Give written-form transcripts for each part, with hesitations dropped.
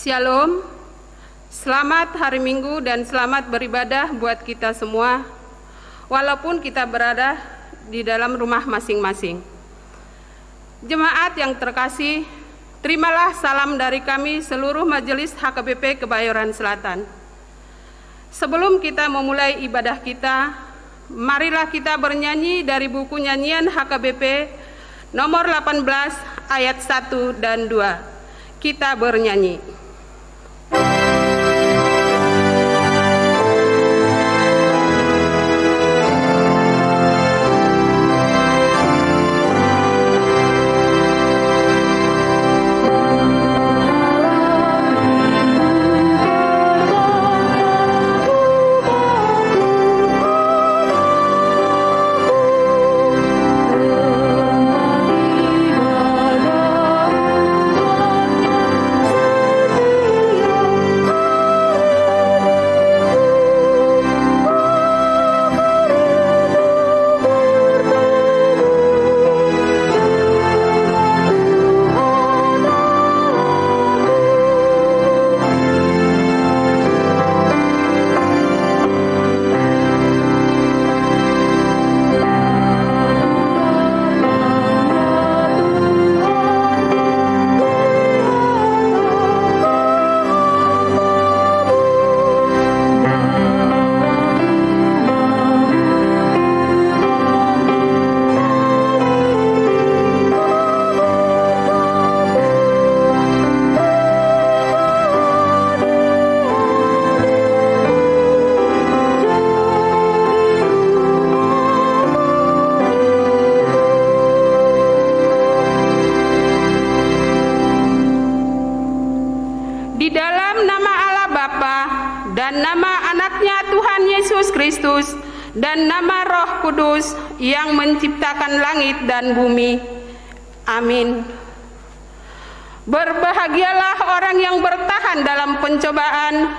Shalom, selamat hari Minggu dan selamat beribadah buat kita semua, walaupun kita berada di dalam rumah masing-masing. Jemaat yang terkasih, terimalah salam dari kami seluruh Majelis HKBP Kebayoran Selatan. Sebelum kita memulai ibadah kita, marilah kita bernyanyi dari buku nyanyian HKBP nomor 18 ayat 1 dan 2. Kita bernyanyi. Dan nama Roh Kudus yang menciptakan langit dan bumi. Amin. Berbahagialah orang yang bertahan dalam pencobaan,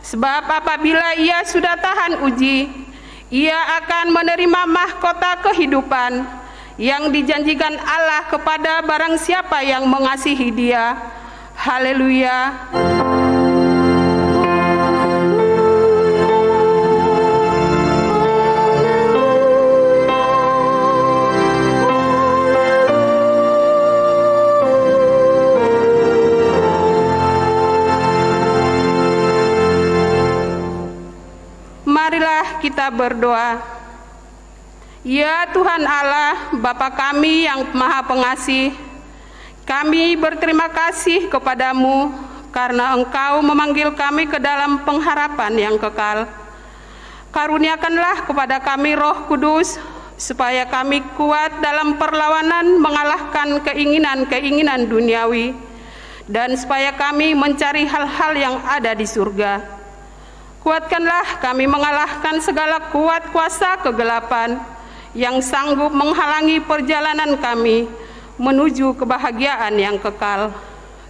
sebab apabila ia sudah tahan uji, ia akan menerima mahkota kehidupan yang dijanjikan Allah kepada barang siapa yang mengasihi Dia. Haleluya. Marilah kita berdoa. Ya Tuhan Allah, Bapa kami yang Maha Pengasih, kami berterima kasih kepadamu karena Engkau memanggil kami ke dalam pengharapan yang kekal. Karuniakanlah kepada kami Roh Kudus, supaya kami kuat dalam perlawanan mengalahkan keinginan-keinginan duniawi, dan supaya kami mencari hal-hal yang ada di surga. Kuatkanlah kami mengalahkan segala kuat kuasa kegelapan yang sanggup menghalangi perjalanan kami menuju kebahagiaan yang kekal.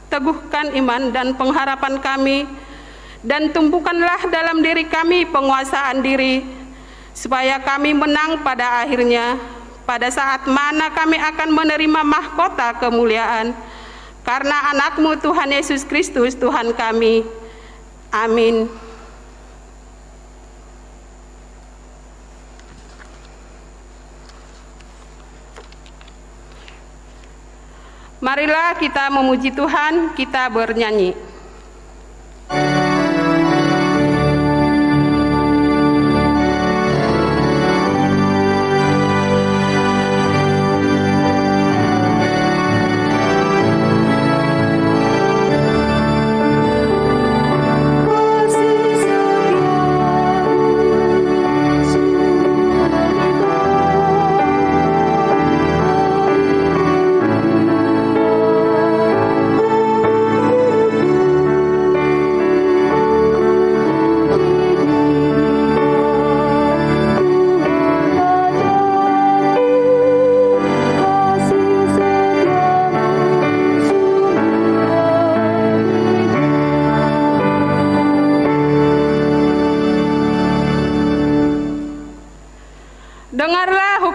Teguhkan iman dan pengharapan kami, dan tumbuhkanlah dalam diri kami penguasaan diri, supaya kami menang pada akhirnya, pada saat mana kami akan menerima mahkota kemuliaan, karena anak-Mu Tuhan Yesus Kristus Tuhan kami. Amin. Marilah kita memuji Tuhan, kita bernyanyi.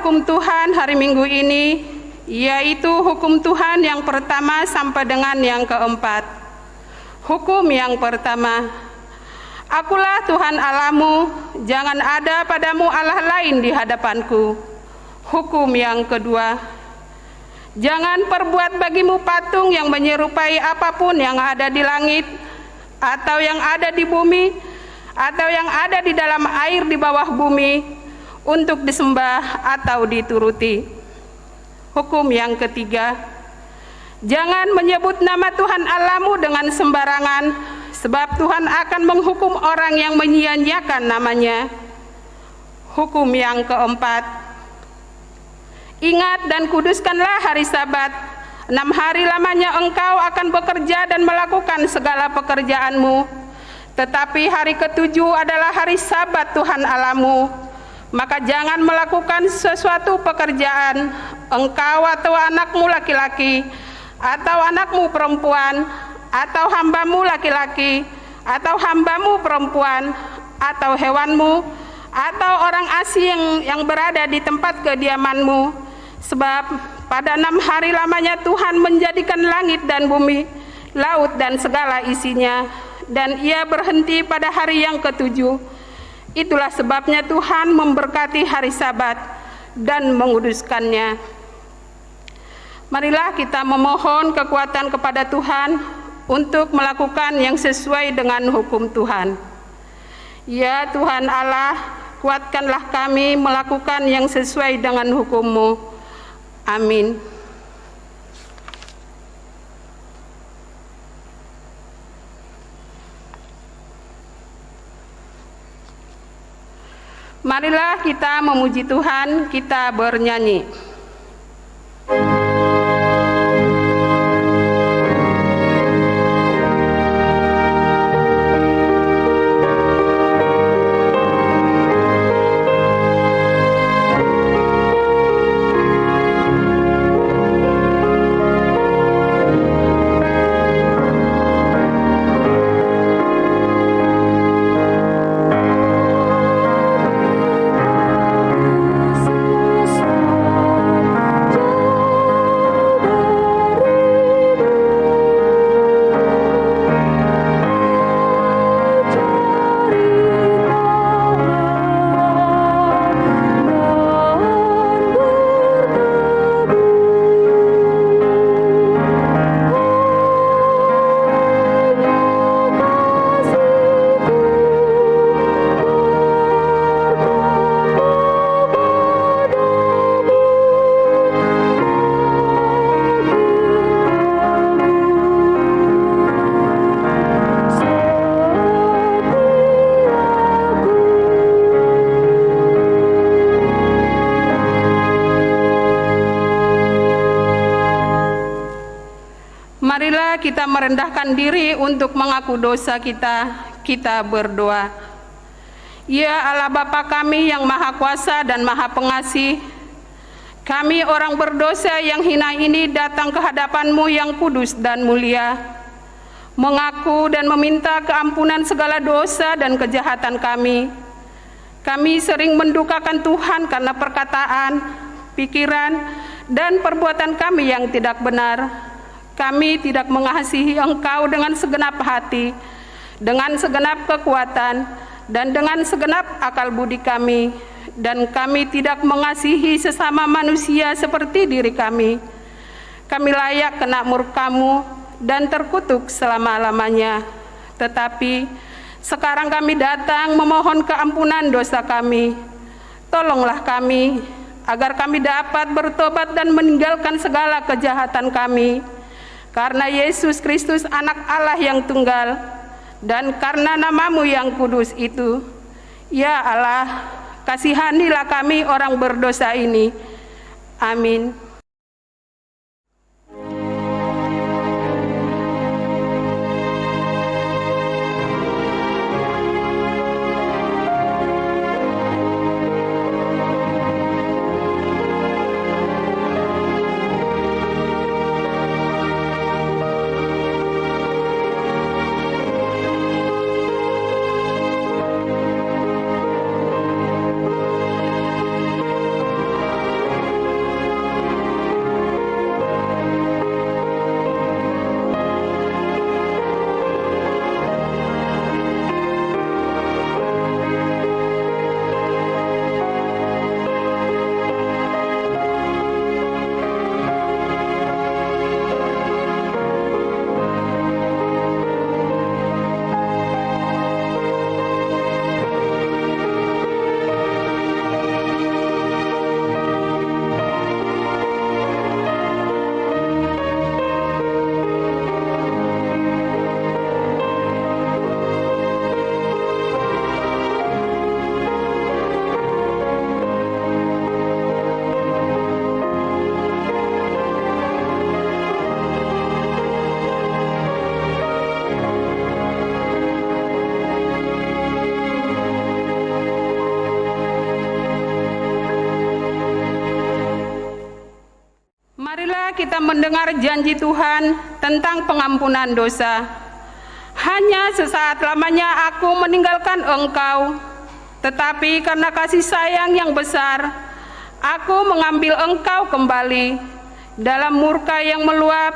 hukum Tuhan hari Minggu ini, yaitu hukum Tuhan yang pertama sampai dengan yang keempat. Hukum yang pertama, Akulah Tuhan Allahmu, jangan ada padamu Allah lain di hadapanku. Hukum yang kedua, jangan perbuat bagimu patung yang menyerupai apapun yang ada di langit, atau yang ada di bumi, atau yang ada di dalam air di bawah bumi, untuk disembah atau dituruti. Hukum yang ketiga, jangan menyebut nama Tuhan Allahmu dengan sembarangan, sebab Tuhan akan menghukum orang yang menyia-nyiakan namanya. Hukum yang keempat, ingat dan kuduskanlah hari Sabat. 6 hari lamanya engkau akan bekerja dan melakukan segala pekerjaanmu, tetapi hari ke-7 adalah hari Sabat Tuhan Allahmu. Maka jangan melakukan sesuatu pekerjaan, engkau atau anakmu laki-laki, atau anakmu perempuan, atau hambamu laki-laki, atau hambamu perempuan, atau hewanmu, atau orang asing yang berada di tempat kediamanmu. Sebab pada 6 hari lamanya Tuhan menjadikan langit dan bumi, laut dan segala isinya, dan Ia berhenti pada hari yang ke-7. Itulah sebabnya Tuhan memberkati hari Sabat dan menguduskannya. Marilah kita memohon kekuatan kepada Tuhan untuk melakukan yang sesuai dengan hukum Tuhan. Ya Tuhan Allah, kuatkanlah kami melakukan yang sesuai dengan hukum-Mu. Amin. Marilah kita memuji Tuhan, kita bernyanyi. Marilah kita merendahkan diri untuk mengaku dosa kita. Kita berdoa. Ya Allah Bapa kami yang Maha Kuasa dan Maha Pengasih, kami orang berdosa yang hina ini datang ke hadapan-Mu yang kudus dan mulia, mengaku dan meminta keampunan segala dosa dan kejahatan kami. Kami sering mendukakan Tuhan karena perkataan, pikiran, dan perbuatan kami yang tidak benar. Kami tidak mengasihi Engkau dengan segenap hati, dengan segenap kekuatan, dan dengan segenap akal budi kami. Dan kami tidak mengasihi sesama manusia seperti diri kami. Kami layak kena murka-Mu dan terkutuk selama-lamanya. Tetapi sekarang kami datang memohon keampunan dosa kami. Tolonglah kami, agar kami dapat bertobat dan meninggalkan segala kejahatan kami. Karena Yesus Kristus anak Allah yang tunggal, dan karena nama-Mu yang kudus itu, ya Allah, kasihanilah kami orang berdosa ini. Amin. kita mendengar janji Tuhan tentang pengampunan dosa. Hanya sesaat lamanya aku meninggalkan Engkau, tetapi karena kasih sayang yang besar, aku mengambil Engkau kembali. Dalam murka yang meluap,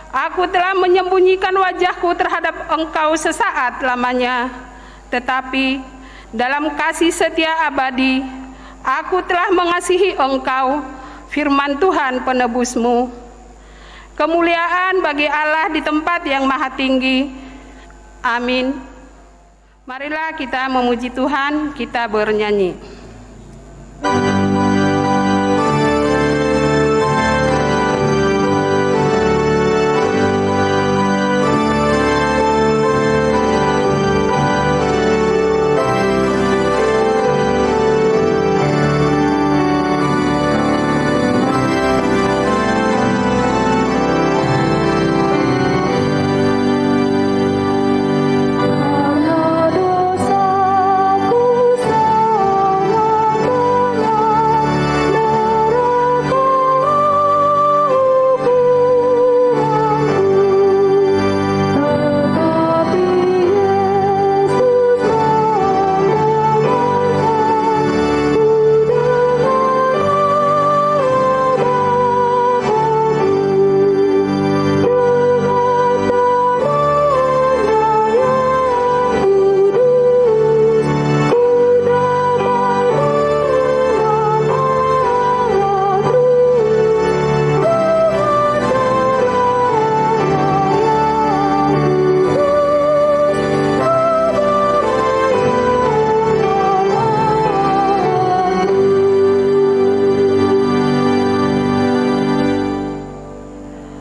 aku telah menyembunyikan wajahku terhadap Engkau sesaat lamanya. Tetapi dalam kasih setia abadi, aku telah mengasihi Engkau, firman Tuhan penebusmu. Kemuliaan bagi Allah di tempat yang maha tinggi. Amin. Marilah kita memuji Tuhan, kita bernyanyi.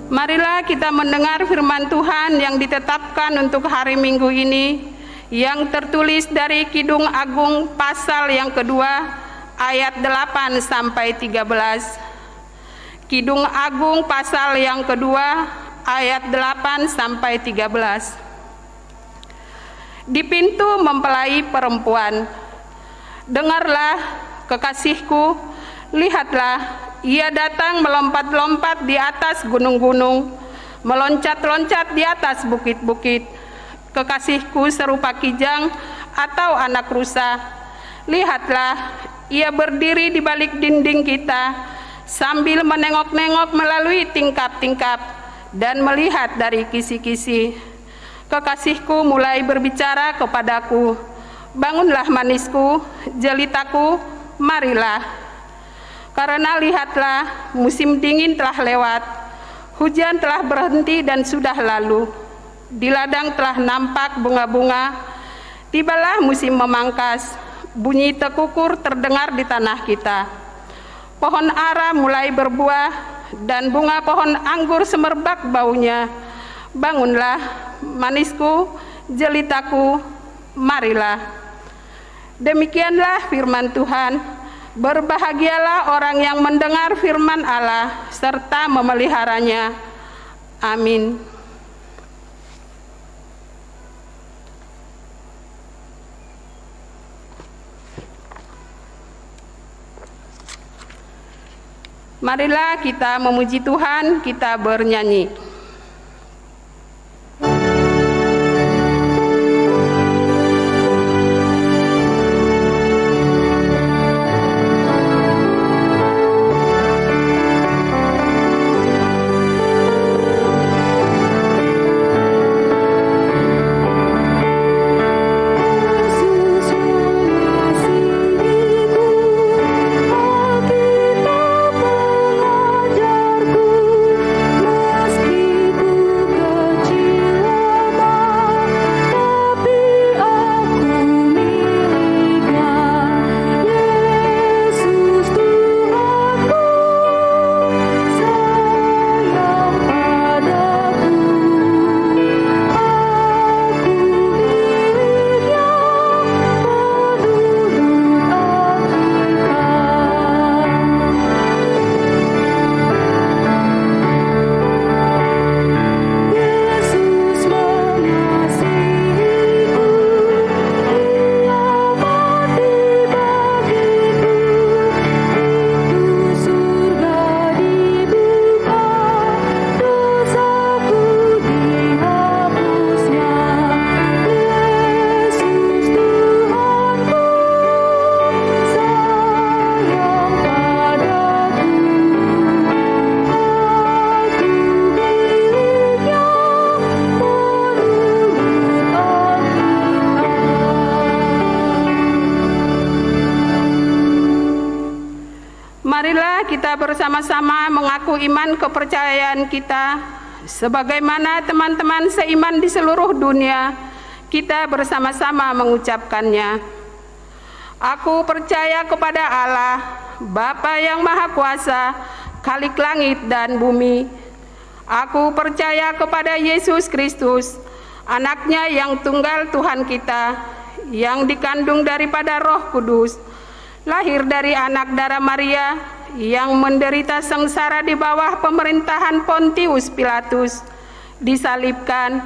Marilah kita mendengar firman Tuhan yang ditetapkan untuk hari Minggu ini, yang tertulis dari Kidung Agung pasal yang kedua ayat 8 sampai 13. Kidung Agung pasal yang kedua ayat 8 sampai 13. Di pintu mempelai perempuan, dengarlah kekasihku, lihatlah ia datang melompat-lompat di atas gunung-gunung, meloncat-loncat di atas bukit-bukit. Kekasihku serupa kijang atau anak rusa. Lihatlah, ia berdiri di balik dinding kita, sambil menengok-nengok melalui tingkap-tingkap dan melihat dari kisi-kisi. Kekasihku mulai berbicara kepadaku, bangunlah manisku, jelitaku, marilah. Karena lihatlah, musim dingin telah lewat, hujan telah berhenti dan sudah lalu. Di ladang telah nampak bunga-bunga, tibalah musim memangkas, bunyi tekukur terdengar di tanah kita. Pohon ara mulai berbuah, dan bunga pohon anggur semerbak baunya. Bangunlah, manisku, jelitaku, marilah. Demikianlah firman Tuhan. Berbahagialah orang yang mendengar firman Allah serta memeliharanya. Amin. Marilah kita memuji Tuhan, kita bernyanyi. Meski Marilah kita bersama-sama mengaku iman kepercayaan kita sebagaimana teman-teman seiman di seluruh dunia kita bersama-sama mengucapkannya. Aku percaya kepada Allah, Bapa yang Maha Kuasa, Khalik langit dan bumi. Aku percaya kepada Yesus Kristus, Anaknya yang tunggal Tuhan kita, yang dikandung daripada Roh Kudus, lahir dari anak darah Maria, yang menderita sengsara di bawah pemerintahan Pontius Pilatus, disalibkan,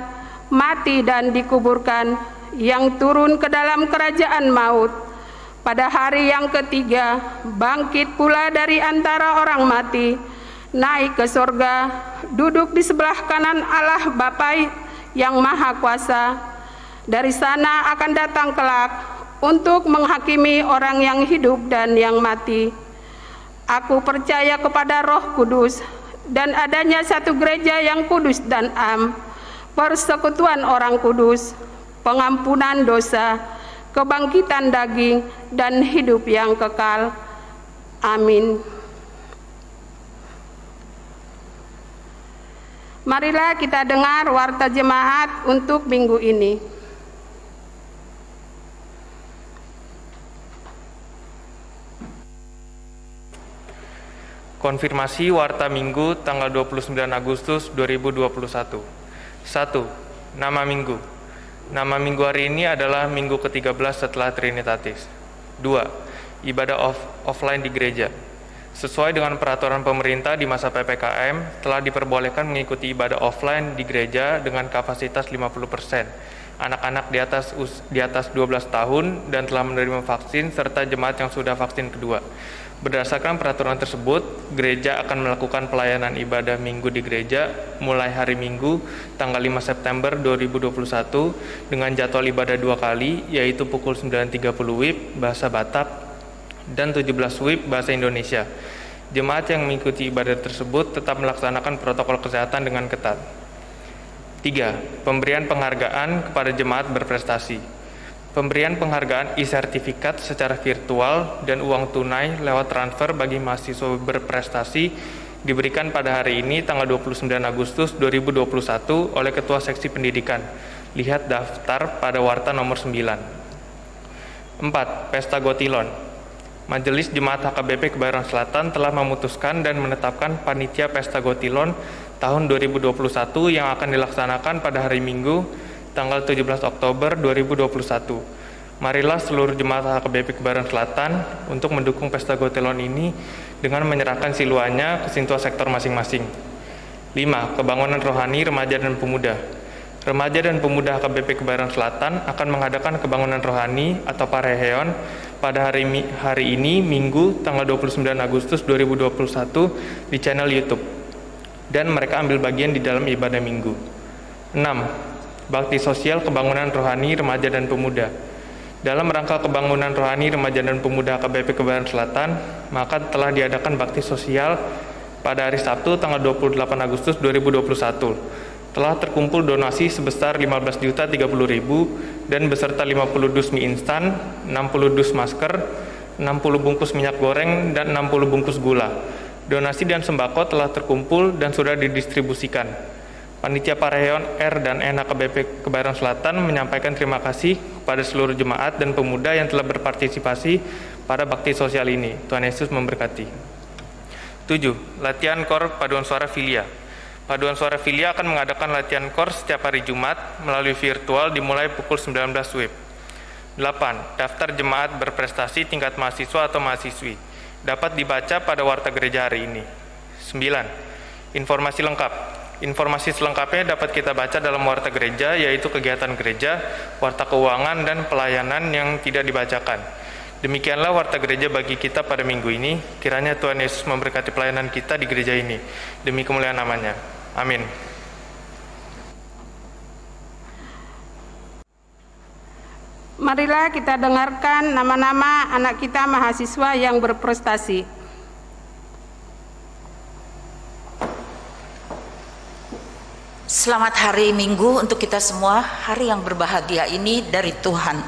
mati dan dikuburkan, yang turun ke dalam kerajaan maut. Pada hari yang ketiga, bangkit pula dari antara orang mati, naik ke sorga, duduk di sebelah kanan Allah Bapa yang Maha Kuasa. Dari sana akan datang kelak untuk menghakimi orang yang hidup dan yang mati. Aku percaya kepada Roh Kudus dan adanya satu gereja yang kudus dan am, persekutuan orang kudus, pengampunan dosa, kebangkitan daging, dan hidup yang kekal. Amin. Marilah kita dengar warta jemaat untuk minggu ini. Konfirmasi warta Minggu tanggal 29 Agustus 2021. 1. Nama Minggu. Nama Minggu hari ini adalah Minggu ke-13 setelah Trinitatis. 2. Ibadah offline di gereja. Sesuai dengan peraturan pemerintah di masa PPKM, telah diperbolehkan mengikuti ibadah offline di gereja dengan kapasitas 50%. Anak-anak di atas 12 tahun dan telah menerima vaksin serta jemaat yang sudah vaksin kedua. Berdasarkan peraturan tersebut, gereja akan melakukan pelayanan ibadah minggu di gereja mulai hari Minggu tanggal 5 September 2021 dengan jadwal ibadah 2 kali, yaitu pukul 9.30 WIB bahasa Batak dan 17 WIB bahasa Indonesia. Jemaat yang mengikuti ibadah tersebut tetap melaksanakan protokol kesehatan dengan ketat. 3. Pemberian penghargaan kepada jemaat berprestasi. Pemberian penghargaan e-sertifikat secara virtual dan uang tunai lewat transfer bagi mahasiswa berprestasi diberikan pada hari ini tanggal 29 Agustus 2021 oleh Ketua Seksi Pendidikan. Lihat daftar pada warta nomor 9. 4. Pesta Gotilon. Majelis Jemaat HKBP Kebayoran Selatan telah memutuskan dan menetapkan panitia Pesta Gotilon tahun 2021 yang akan dilaksanakan pada hari Minggu tanggal 17 Oktober 2021. Marilah seluruh jemaat HKBP Kebayoran Selatan untuk mendukung Pesta Gotilon ini dengan menyerahkan siluannya ke sintua sektor masing-masing. 5. Kebangunan rohani remaja dan pemuda. Remaja dan pemuda HKBP Kebayoran Selatan akan mengadakan kebangunan rohani atau pareheon pada hari ini Minggu tanggal 29 Agustus 2021 di channel YouTube. Dan mereka ambil bagian di dalam ibadah Minggu. 6. Bakti sosial kebangunan rohani remaja dan pemuda. Dalam rangka kebangunan rohani remaja dan pemuda HKBP Kebayoran Selatan, maka telah diadakan bakti sosial pada hari Sabtu tanggal 28 Agustus 2021. Telah terkumpul donasi sebesar 15.030.000 dan beserta 50 dus mie instan, 60 dus masker, 60 bungkus minyak goreng, dan 60 bungkus gula. Donasi dan sembako telah terkumpul dan sudah didistribusikan. Panitia Pareheon R dan N HKBP Kebayoran Selatan menyampaikan terima kasih kepada seluruh jemaat dan pemuda yang telah berpartisipasi pada bakti sosial ini. Tuhan Yesus memberkati. 7. Latihan KOR Paduan Suara Filia. Paduan Suara Filia akan mengadakan latihan KOR setiap hari Jumat melalui virtual dimulai pukul 19 WIB. 8. Daftar jemaat berprestasi tingkat mahasiswa atau mahasiswi dapat dibaca pada warta gereja hari ini. 9. Informasi lengkap. Informasi selengkapnya dapat kita baca dalam warta gereja, yaitu kegiatan gereja, warta keuangan, dan pelayanan yang tidak dibacakan. Demikianlah warta gereja bagi kita pada minggu ini. Kiranya Tuhan Yesus memberkati pelayanan kita di gereja ini. Demi kemuliaan namanya. Amin. Marilah kita dengarkan nama-nama anak kita mahasiswa yang berprestasi. Selamat hari Minggu untuk kita semua, hari yang berbahagia ini dari Tuhan.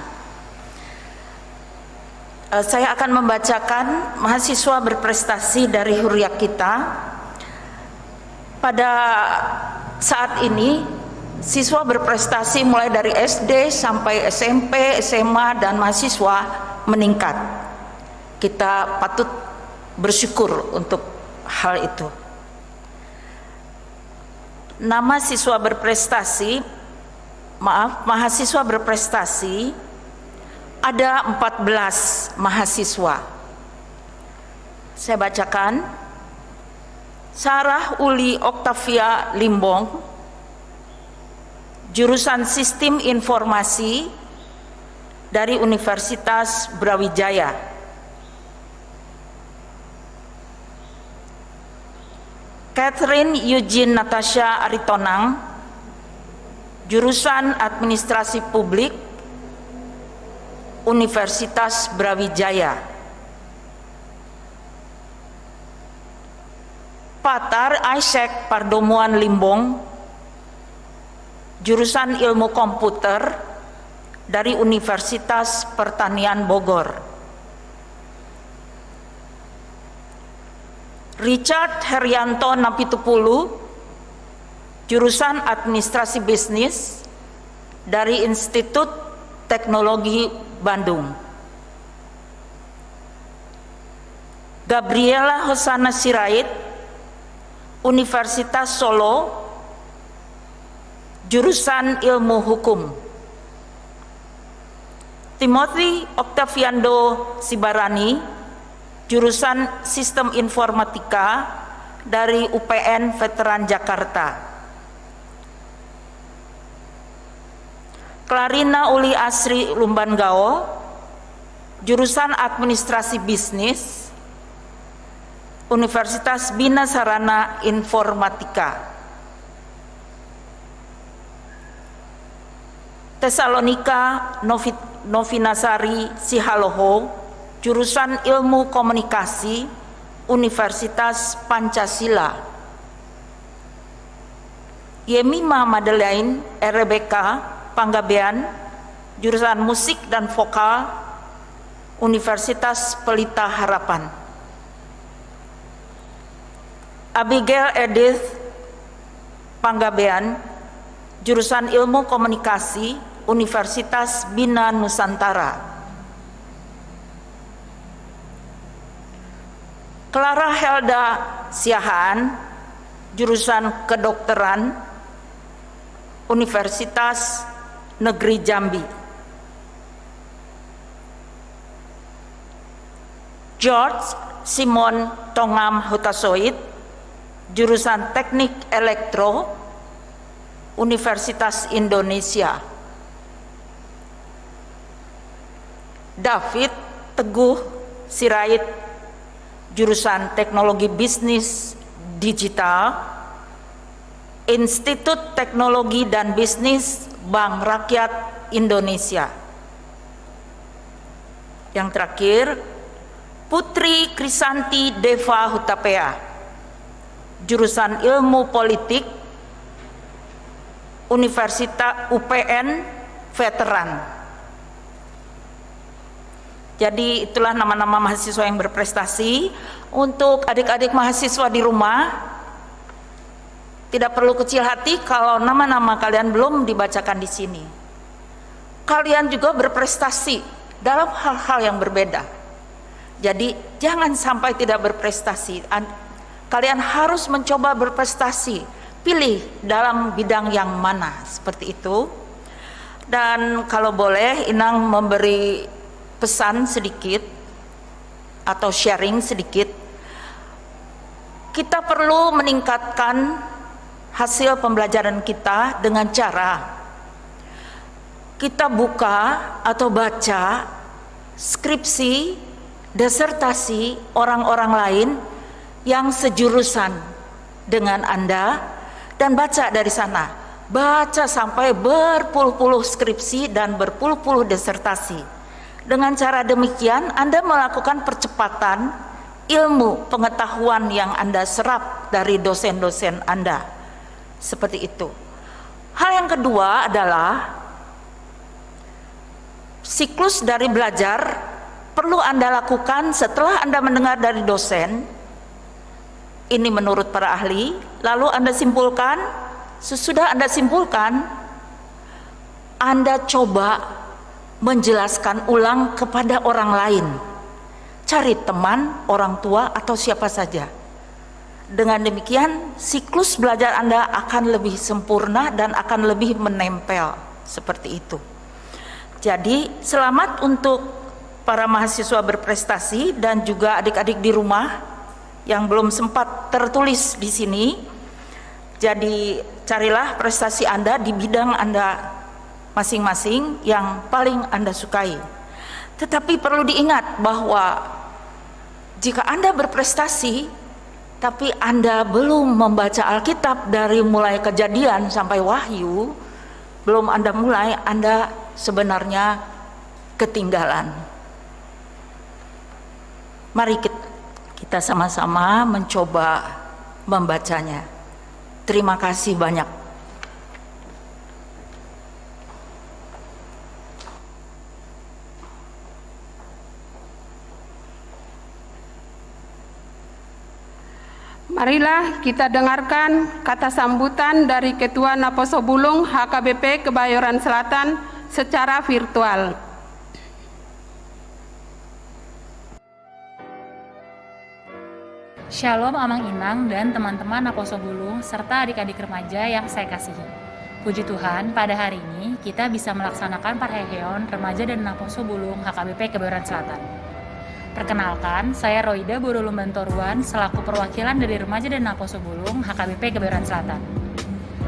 Saya akan membacakan mahasiswa berprestasi dari Hurriak kita. Pada saat ini, siswa berprestasi mulai dari SD sampai SMP, SMA, dan mahasiswa meningkat. Kita patut bersyukur untuk hal itu. Nama siswa berprestasi, mahasiswa berprestasi, ada 14 mahasiswa. Saya bacakan. Sarah Uli Oktavia Limbong, jurusan Sistem Informasi dari Universitas Brawijaya. Catherine Eugene Natasha Aritonang, jurusan Administrasi Publik, Universitas Brawijaya. Patar Isaac Pardomuan Limbong, jurusan Ilmu Komputer dari Universitas Pertanian Bogor. Richard Herianto Napitupulu, jurusan Administrasi Bisnis dari Institut Teknologi Bandung. Gabriela Hosana Sirait, Universitas Solo, jurusan Ilmu Hukum. Timothy Octaviando Sibarani, jurusan Sistem Informatika dari UPN Veteran Jakarta. Clarina Uli Asri Lumbangao, jurusan Administrasi Bisnis, Universitas Bina Sarana Informatika. Tesalonika Novinasari Sihaloho, jurusan Ilmu Komunikasi, Universitas Pancasila. Yemima Madeleine Rebecca Panggabean, jurusan Musik dan Vokal, Universitas Pelita Harapan. Abigail Edith Panggabean, jurusan Ilmu Komunikasi, Universitas Bina Nusantara. Clara Helda Siahaan, jurusan Kedokteran, Universitas Negeri Jambi. George Simon Tongam Hutasoid, jurusan Teknik Elektro, Universitas Indonesia. David Teguh Sirait, jurusan Teknologi Bisnis Digital, Institut Teknologi dan Bisnis Bank Rakyat Indonesia. Yang terakhir, Putri Krisanti Deva Hutapea, jurusan Ilmu Politik, Universitas UPN Veteran. Jadi itulah nama-nama mahasiswa yang berprestasi. Untuk adik-adik mahasiswa di rumah, tidak perlu kecil hati kalau nama-nama kalian belum dibacakan di sini. Kalian juga berprestasi dalam hal-hal yang berbeda. Jadi jangan sampai tidak berprestasi. Kalian harus mencoba berprestasi. Pilih dalam bidang yang mana, seperti itu. Dan kalau boleh, Inang memberi pesan sedikit atau sharing sedikit. Kita perlu meningkatkan hasil pembelajaran kita dengan cara kita buka atau baca skripsi, disertasi orang-orang lain yang sejurusan dengan Anda dan baca dari sana. Baca sampai berpuluh-puluh skripsi dan berpuluh-puluh disertasi. Dengan cara demikian Anda melakukan percepatan ilmu pengetahuan yang Anda serap dari dosen-dosen Anda. Seperti itu. Hal yang kedua adalah siklus dari belajar perlu Anda lakukan setelah Anda mendengar dari dosen, ini menurut para ahli, lalu Anda simpulkan, sesudah Anda simpulkan, Anda coba menjelaskan ulang kepada orang lain. Cari teman, orang tua, atau siapa saja. Dengan demikian, siklus belajar Anda akan lebih sempurna dan akan lebih menempel, seperti itu. Jadi, selamat untuk para mahasiswa berprestasi dan juga adik-adik di rumah yang belum sempat tertulis di sini. Jadi, carilah prestasi Anda di bidang Anda masing-masing yang paling Anda sukai. Tetapi perlu diingat bahwa jika Anda berprestasi tapi Anda belum membaca Alkitab dari mulai Kejadian sampai Wahyu, belum Anda mulai, Anda sebenarnya ketinggalan. Mari kita sama-sama mencoba membacanya. Terima kasih banyak. Marilah kita dengarkan kata sambutan dari Ketua Naposo Bulung HKBP Kebayoran Selatan secara virtual. Shalom Amang Inang dan teman-teman Naposo Bulung serta adik-adik remaja yang saya kasihi. Puji Tuhan, pada hari ini kita bisa melaksanakan Parheheon Remaja dan Naposo Bulung HKBP Kebayoran Selatan. Perkenalkan, saya Roida Borolum Bantoruan selaku perwakilan dari Remaja dan Naposo Bulung HKBP Kebayoran Selatan.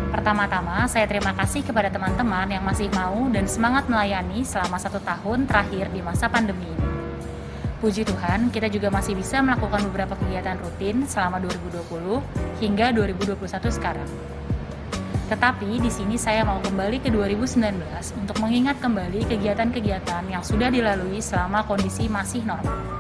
Pertama-tama, saya terima kasih kepada teman-teman yang masih mau dan semangat melayani selama 1 tahun terakhir di masa pandemi ini. Puji Tuhan, kita juga masih bisa melakukan beberapa kegiatan rutin selama 2020 hingga 2021 sekarang. Tetapi di sini saya mau kembali ke 2019 untuk mengingat kembali kegiatan-kegiatan yang sudah dilalui selama kondisi masih normal.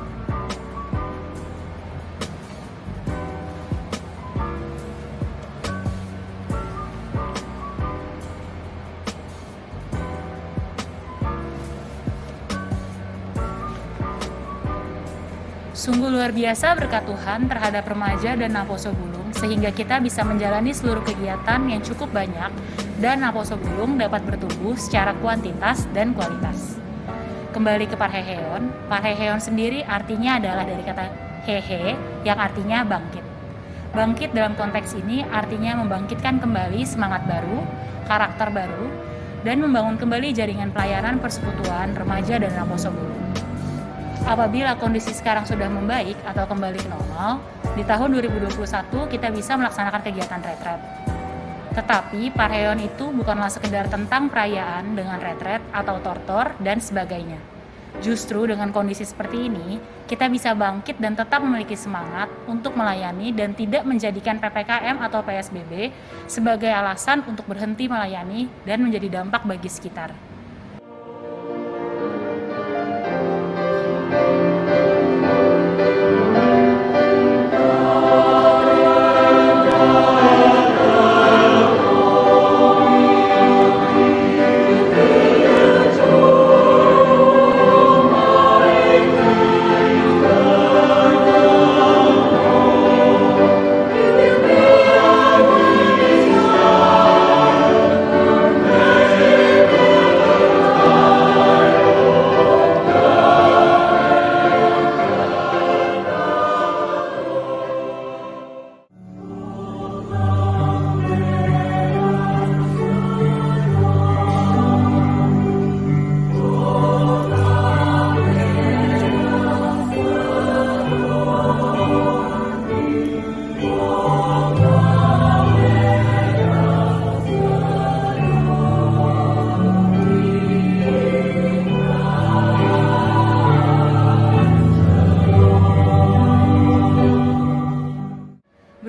Sungguh luar biasa berkat Tuhan terhadap remaja dan Naposo Bulung sehingga kita bisa menjalani seluruh kegiatan yang cukup banyak dan Naposo Bulung dapat bertumbuh secara kuantitas dan kualitas. Kembali ke Parheheon, Parheheon sendiri artinya adalah dari kata hehe yang artinya bangkit. Bangkit dalam konteks ini artinya membangkitkan kembali semangat baru, karakter baru, dan membangun kembali jaringan pelayanan persekutuan remaja dan Naposo Bulung. Apabila kondisi sekarang sudah membaik atau kembali ke normal, di tahun 2021 kita bisa melaksanakan kegiatan retret. Tetapi Parheheon itu bukanlah sekedar tentang perayaan dengan retret atau tortor dan sebagainya. Justru dengan kondisi seperti ini, kita bisa bangkit dan tetap memiliki semangat untuk melayani dan tidak menjadikan PPKM atau PSBB sebagai alasan untuk berhenti melayani dan menjadi dampak bagi sekitar.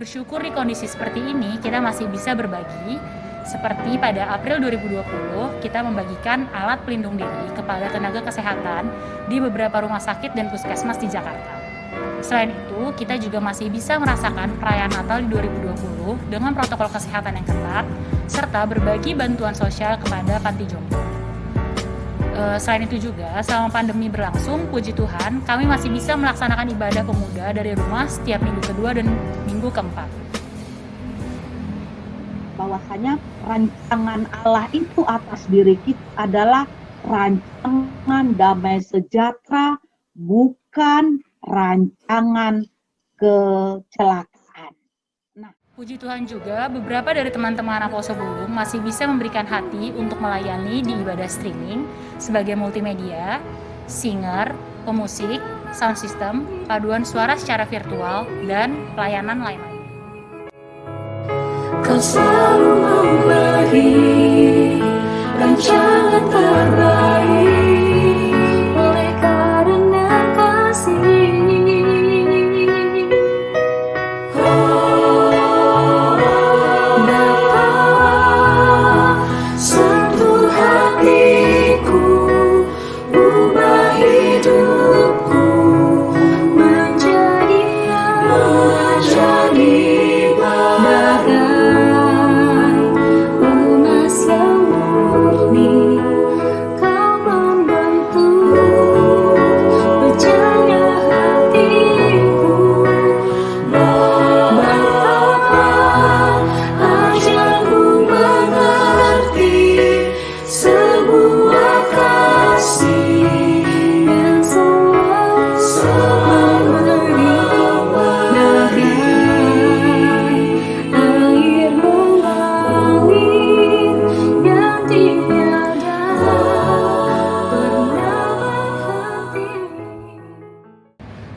Bersyukur di kondisi seperti ini kita masih bisa berbagi. Seperti pada April 2020 kita membagikan alat pelindung diri kepada tenaga kesehatan di beberapa rumah sakit dan puskesmas di Jakarta. Selain itu, kita juga masih bisa merasakan perayaan Natal di 2020 dengan protokol kesehatan yang ketat serta berbagi bantuan sosial kepada panti jompo. Selain itu juga, selama pandemi berlangsung, puji Tuhan, kami masih bisa melaksanakan ibadah pemuda dari rumah setiap minggu kedua dan minggu keempat. Bahwasanya rancangan Allah itu atas diri kita adalah rancangan damai sejahtera, bukan rancangan kecelakaan. Puji Tuhan juga, beberapa dari teman-teman Aposo Bulung masih bisa memberikan hati untuk melayani di ibadah streaming sebagai multimedia, singer, pemusik, sound system, paduan suara secara virtual, dan pelayanan lain-lain. Kau selalu memberi rancangan terbaik oleh karena kasih.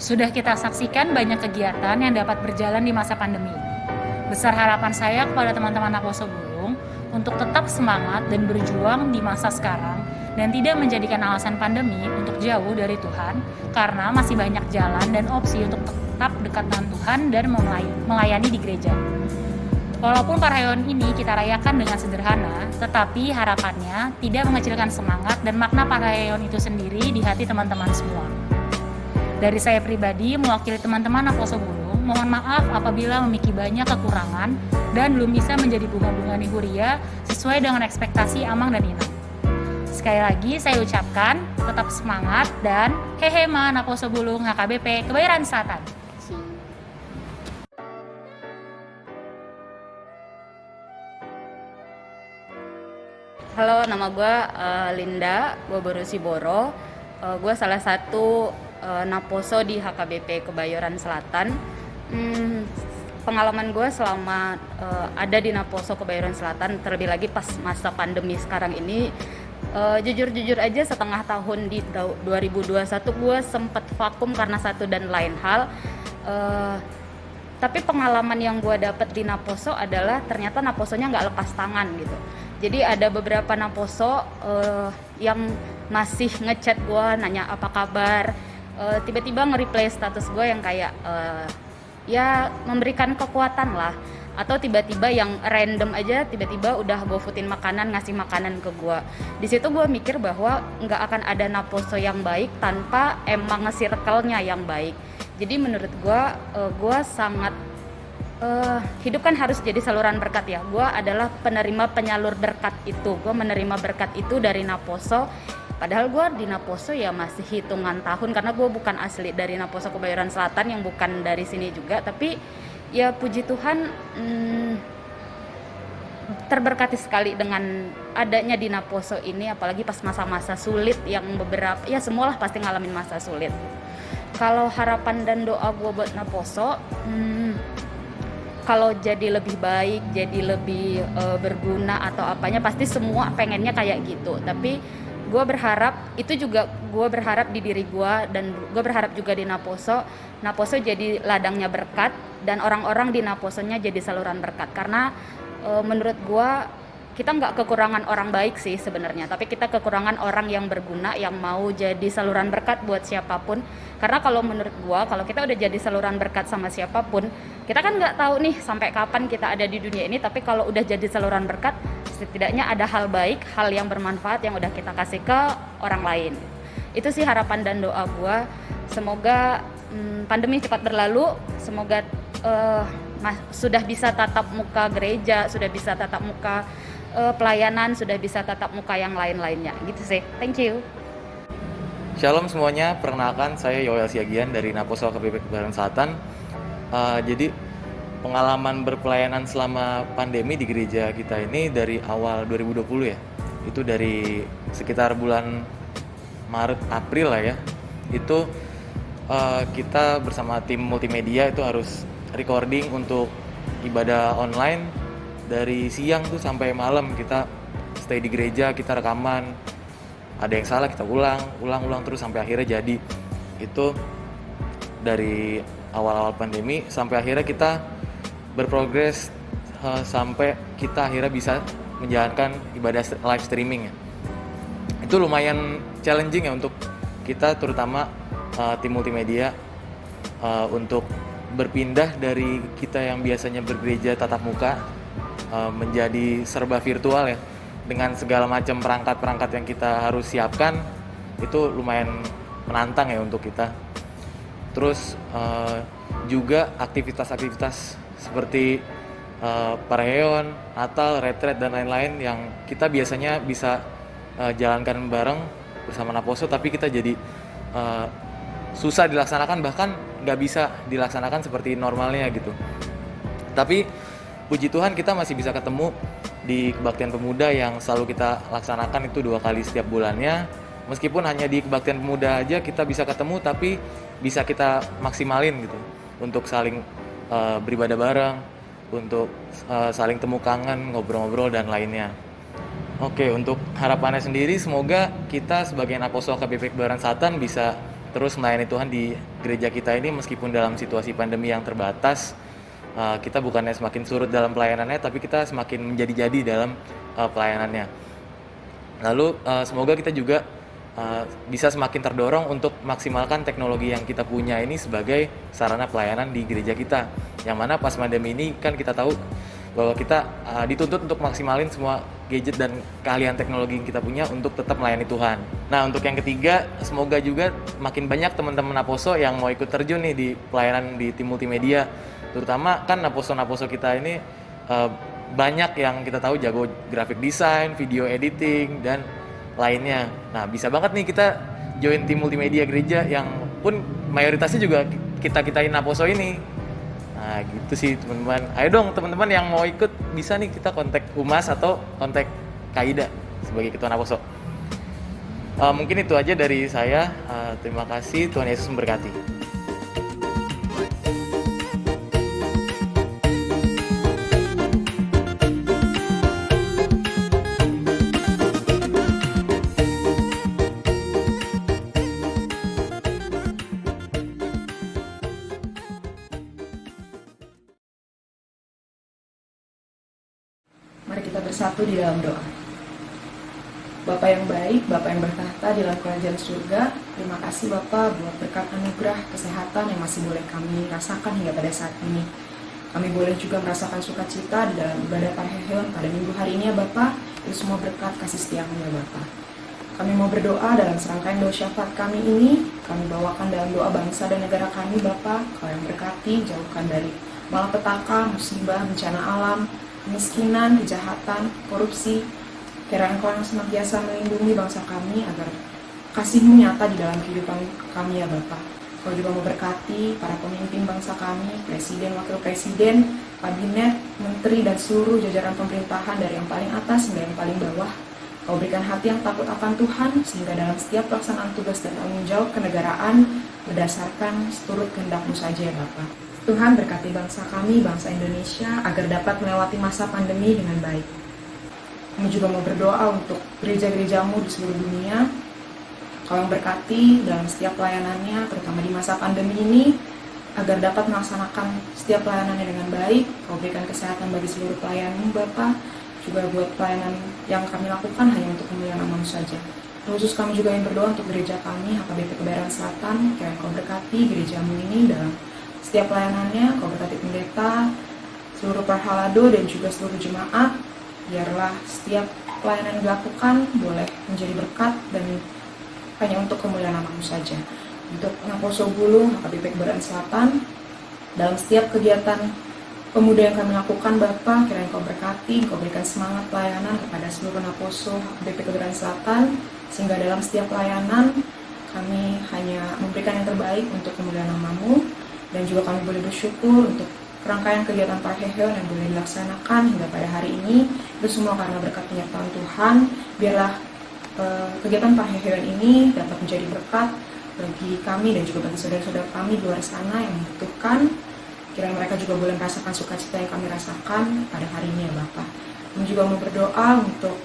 Sudah kita saksikan banyak kegiatan yang dapat berjalan di masa pandemi. Besar harapan saya kepada teman-teman Aposo Bulung untuk tetap semangat dan berjuang di masa sekarang dan tidak menjadikan alasan pandemi untuk jauh dari Tuhan, karena masih banyak jalan dan opsi untuk tetap dekat dengan Tuhan dan melayani di gereja. Walaupun Parahyangan ini kita rayakan dengan sederhana, tetapi harapannya tidak mengecilkan semangat dan makna Parahyangan itu sendiri di hati teman-teman semua. Dari saya pribadi, mewakili teman-teman Aposo Bulung, mohon maaf apabila memiliki banyak kekurangan dan belum bisa menjadi bunga-bunga Nihuria sesuai dengan ekspektasi Amang dan Inang. Sekali lagi saya ucapkan tetap semangat dan hehe man Aposo Bulung HKBP Kebayoran Selatan. Halo, nama gue Linda, gue baru Siboro. Gue salah satu Naposo di HKBP Kebayoran Selatan. Pengalaman gue selama ada di Naposo Kebayoran Selatan, terlebih lagi pas masa pandemi sekarang ini, jujur aja setengah tahun di 2021 gue sempat vakum karena satu dan lain hal. Tapi pengalaman yang gue dapet di Naposo adalah ternyata Naposonya nggak lepas tangan gitu. Jadi ada beberapa Naposo yang masih ngechat gue, nanya apa kabar, tiba-tiba nge-replay status gue yang kayak ya memberikan kekuatan lah, atau tiba-tiba yang random aja tiba-tiba udah GoFoodin makanan, ngasih makanan ke gue. Di situ gue mikir bahwa nggak akan ada Naposo yang baik tanpa emang nge-circle-nya yang baik. Jadi menurut gue sangat hidup kan harus jadi saluran berkat ya. Gue adalah penerima penyalur berkat itu. Gue menerima berkat itu dari Naposo. Padahal gue di Naposo ya masih hitungan tahun, karena gue bukan asli dari Naposo Kebayoran Selatan yang bukan dari sini juga. Tapi ya puji Tuhan terberkati sekali dengan adanya di Naposo ini, apalagi pas masa-masa sulit yang beberapa, ya semualah pasti ngalamin masa sulit. Kalau harapan dan doa gue buat Naposo, kalau jadi lebih baik, jadi lebih berguna atau apanya, pasti semua pengennya kayak gitu. Tapi gue berharap, itu juga gue berharap di diri gue, dan gue berharap juga di Naposo jadi ladangnya berkat, dan orang-orang di Naposonya jadi saluran berkat. Karena menurut gue kita nggak kekurangan orang baik sih sebenarnya, tapi kita kekurangan orang yang berguna, yang mau jadi saluran berkat buat siapapun. Karena kalau menurut gue, kalau kita udah jadi saluran berkat sama siapapun, kita kan nggak tahu nih sampai kapan kita ada di dunia ini. Tapi kalau udah jadi saluran berkat, setidaknya ada hal baik, hal yang bermanfaat yang udah kita kasih ke orang lain. Itu sih harapan dan doa gue. Semoga pandemi cepat berlalu, semoga sudah bisa tatap muka gereja, sudah bisa tatap muka pelayanan, sudah bisa tatap muka yang lain-lainnya. Gitu sih. Thank you. Shalom semuanya, perkenalkan saya Yoel Siagian dari Naposo KBP Kebayoran Selatan. Jadi pengalaman berpelayanan selama pandemi di gereja kita ini dari awal 2020 ya. Itu dari sekitar bulan Maret April lah ya. Itu kita bersama tim multimedia itu harus recording untuk ibadah online dari siang tuh sampai malam. Kita stay di gereja, kita rekaman. Ada yang salah kita ulang terus sampai akhirnya jadi. Itu dari awal-awal pandemi sampai akhirnya kita berprogres sampai kita akhirnya bisa menjalankan ibadah live streaming ya. Itu lumayan challenging ya untuk kita, terutama tim multimedia, untuk berpindah dari kita yang biasanya bergereja tatap muka menjadi serba virtual ya, dengan segala macam perangkat-perangkat yang kita harus siapkan. Itu lumayan menantang ya untuk kita. Terus juga aktivitas-aktivitas seperti Pareon, Natal, retreat dan lain-lain yang kita biasanya bisa jalankan bareng bersama Naposo, tapi kita jadi susah dilaksanakan, bahkan nggak bisa dilaksanakan seperti normalnya gitu. Tapi puji Tuhan kita masih bisa ketemu di kebaktian pemuda yang selalu kita laksanakan itu 2 kali setiap bulannya. Meskipun hanya di kebaktian pemuda aja kita bisa ketemu, tapi bisa kita maksimalin gitu untuk saling beribadah bareng, untuk saling temu kangen, ngobrol-ngobrol dan lainnya. Oke, untuk harapannya sendiri semoga kita sebagai Naposo KBP Kebayoran Selatan bisa terus melayani Tuhan di gereja kita ini meskipun dalam situasi pandemi yang terbatas. Kita bukannya semakin surut dalam pelayanannya, tapi kita semakin menjadi-jadi dalam pelayanannya. Lalu semoga kita juga bisa semakin terdorong untuk maksimalkan teknologi yang kita punya ini sebagai sarana pelayanan di gereja kita. Yang mana pas pandemi ini kan kita tahu bahwa kita dituntut untuk maksimalin semua gadget dan keahlian teknologi yang kita punya untuk tetap melayani Tuhan. Nah, untuk yang ketiga, semoga juga makin banyak teman-teman Naposo yang mau ikut terjun nih di pelayanan di tim multimedia. Terutama kan Naposo kita ini banyak yang kita tahu jago graphic design, video editing, dan lainnya. Nah, bisa banget nih kita join tim multimedia gereja yang pun mayoritasnya juga kita-kitain Naposo ini. Nah, gitu sih teman-teman. Ayo dong teman-teman yang mau ikut, bisa nih kita kontak Humas atau kontak Kaida sebagai ketua Naposo. Mungkin itu aja dari saya. Terima kasih, Tuhan Yesus memberkati. Mari kita bersatu di dalam doa. Bapa yang baik, Bapa yang bertahta di dalam kerajaan surga, terima kasih Bapa buat berkat anugerah kesehatan yang masih boleh kami rasakan hingga pada saat ini. Kami boleh juga merasakan sukacita di dalam ibadah Pareon pada minggu hari ini ya Bapa. Itu semua berkat kasih setiamu ya Bapa. Kami mau berdoa dalam serangkaian doa syafaat kami ini. Kami bawakan dalam doa bangsa dan negara kami Bapa. Kau yang berkati, jauhkan dari malapetaka, musibah, bencana alam, kemiskinan, kejahatan, korupsi. Kiranya Engkau yang senantiasa melindungi bangsa kami agar kasih-Mu nyata di dalam kehidupan kami ya Bapa. Kau juga memberkati para pemimpin bangsa kami, presiden, wakil presiden, kabinet, menteri, dan seluruh jajaran pemerintahan dari yang paling atas hingga yang paling bawah. Kau berikan hati yang takut akan Tuhan, sehingga dalam setiap pelaksanaan tugas dan tanggung jawab kenegaraan berdasarkan seturut kehendak-Mu saja ya Bapa. Tuhan berkati bangsa kami, bangsa Indonesia, agar dapat melewati masa pandemi dengan baik. Kami juga mau berdoa untuk gereja-gereja-Mu di seluruh dunia. Kau yang berkati dalam setiap pelayanannya, terutama di masa pandemi ini, agar dapat melaksanakan setiap pelayanannya dengan baik. Kau berikan kesehatan bagi seluruh pelayan-Mu, Bapa. Juga buat pelayanan yang kami lakukan hanya untuk kemuliaan nama-Mu saja. Khusus kami juga yang berdoa untuk gereja kami, HKBP Kebayoran Selatan. Kiranya Kau berkati gereja-Mu ini dalam setiap pelayanannya. Kau berkati pendeta, seluruh parhalado, dan juga seluruh jemaat. Biarlah setiap pelayanan yang dilakukan boleh menjadi berkat dan hanya untuk kemuliaan nama-Mu saja. Untuk Naposo Bulung, HKBP Kebayoran Selatan, dalam setiap kegiatan pemuda yang kami lakukan Bapa, kiranya Engkau berkati, Engkau berikan semangat pelayanan kepada seluruh Naposo BP Kebayoran Selatan, sehingga dalam setiap pelayanan kami hanya memberikan yang terbaik untuk kemuliaan nama-Mu, dan juga kami boleh bersyukur untuk rangkaian kegiatan Parheheon yang boleh dilaksanakan hingga pada hari ini. Itu semua karena berkat penyertaan Tuhan. Biarlah kegiatan Parheheon ini dapat menjadi berkat bagi kami dan juga bagi saudara-saudara kami di luar sana yang membutuhkan. Kiranya mereka juga boleh merasakan sukacita yang kami rasakan pada hari ini ya Bapak. Kami juga mau berdoa untuk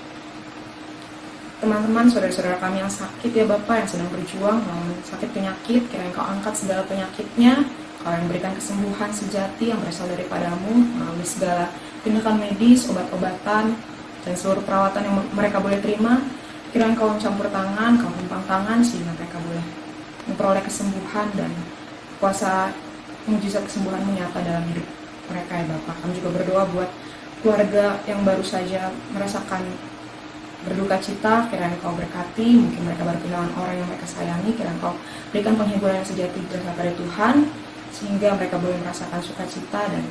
teman-teman, saudara-saudara kami yang sakit ya Bapak, yang sedang berjuang melawan sakit penyakit. Kiranya Engkau angkat segala penyakitnya, Kau yang berikan kesembuhan sejati yang berasal daripada-Mu melalui segala tindakan medis, obat-obatan, dan seluruh perawatan yang mereka boleh terima. Kiranya Kau campur tangan, Kau tumpang tangan sehingga mereka boleh memperoleh kesembuhan dan kuasa mujizat kesembuhan-Mu nyata dalam hidup mereka ya Bapak. Kami juga berdoa buat keluarga yang baru saja merasakan berduka cita, kiranya Kau berkati, mungkin mereka baru kehilangan orang yang mereka sayangi, kiranya Kau berikan penghiburan yang sejati berasal dari Tuhan, sehingga mereka boleh merasakan sukacita dan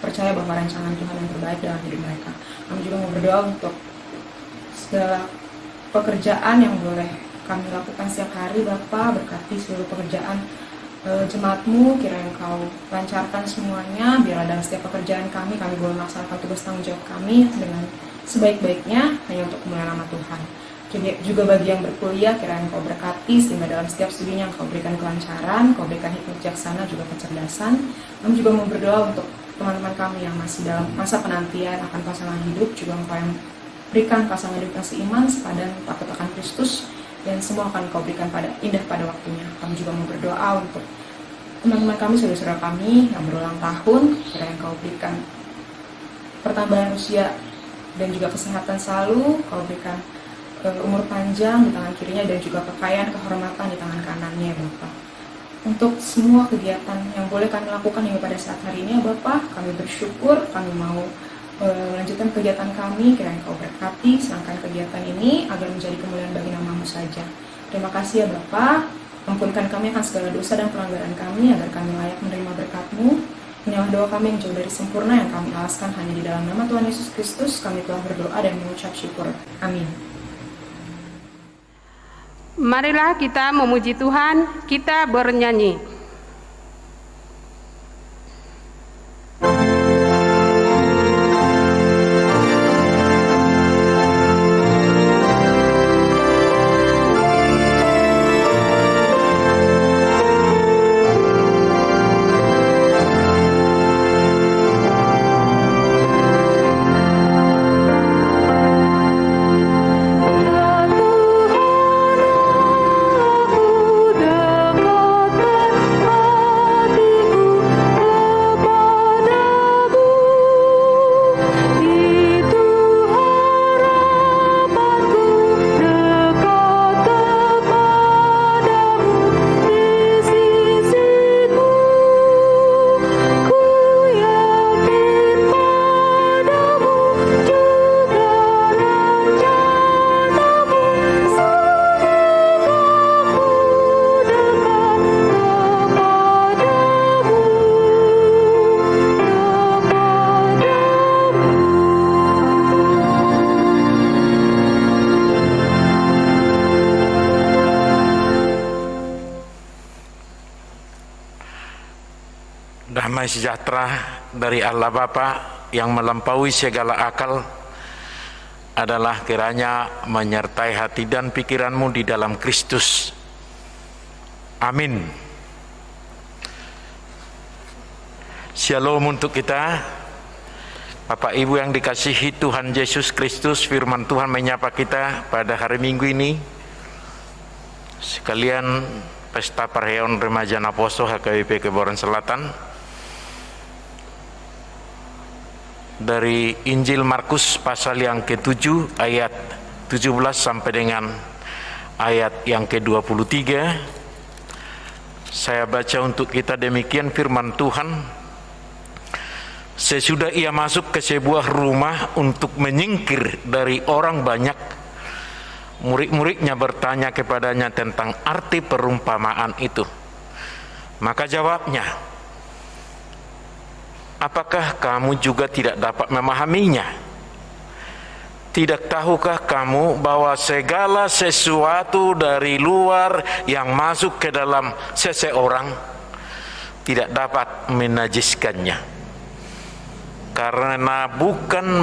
percaya bahwa rancangan Tuhan yang terbaik dalam hidup mereka. Kami juga mau berdoa untuk segala pekerjaan yang boleh kami lakukan setiap hari Bapa, berkati seluruh pekerjaan jemaat-Mu, kiranya Engkau lancarkan semuanya, biarlah dalam setiap pekerjaan kami boleh melaksanakan tugas tanggung jawab kami dengan sebaik-baiknya hanya untuk kemuliaan nama Tuhan. Juga bagi yang berkuliah, kiranya Engkau berkati sehingga dalam setiap studinya Engkau berikan kelancaran, Engkau berikan hikmat bijaksana juga kecerdasan. Kami juga mau berdoa untuk teman-teman kami yang masih dalam masa penantian akan pasangan hidup, juga Engkau yang berikan pasangan hidup yang seiman, sepadan, takut akan Kristus, dan semua akan Engkau berikan indah pada waktunya. Kami juga mau berdoa untuk teman-teman kami, saudara-saudara kami yang berulang tahun, kiranya Engkau berikan pertambahan usia dan juga kesehatan selalu, Kau berikan umur panjang di tangan kirinya dan juga kekayaan kehormatan di tangan kanannya ya Bapak. Untuk semua kegiatan yang boleh kami lakukan hingga pada saat hari ini ya Bapak, kami bersyukur, kami mau melanjutkan kegiatan kami, kiranya Kau berkati serangkaian kegiatan ini agar menjadi kemuliaan bagi nama-Mu saja. Terima kasih ya Bapak, ampunkan kami akan segala dosa dan pelanggaran kami agar kami layak menerima berkat-Mu. Inilah doa kami yang jauh dari sempurna yang kami alaskan hanya di dalam nama Tuhan Yesus Kristus. Kami telah berdoa dan mengucap syukur. Amin. Marilah kita memuji Tuhan, kita bernyanyi. Damai sejahtera dari Allah Bapa yang melampaui segala akal adalah kiranya menyertai hati dan pikiranmu di dalam Kristus. Amin. Shalom untuk kita. Bapak Ibu yang dikasihi Tuhan Yesus Kristus, firman Tuhan menyapa kita pada hari Minggu ini. Sekalian Pesta Parheheon Remaja Naposo HKBP Kebayoran Selatan. Dari Injil Markus pasal yang ke-7 ayat 17 sampai dengan ayat yang ke-23. Saya baca untuk kita demikian firman Tuhan. Sesudah ia masuk ke sebuah rumah untuk menyingkir dari orang banyak, murid-muridnya bertanya kepadanya tentang arti perumpamaan itu. Maka jawabnya, apakah kamu juga tidak dapat memahaminya? Tidak tahukah kamu bahwa segala sesuatu dari luar yang masuk ke dalam seseorang tidak dapat menajiskannya, karena bukan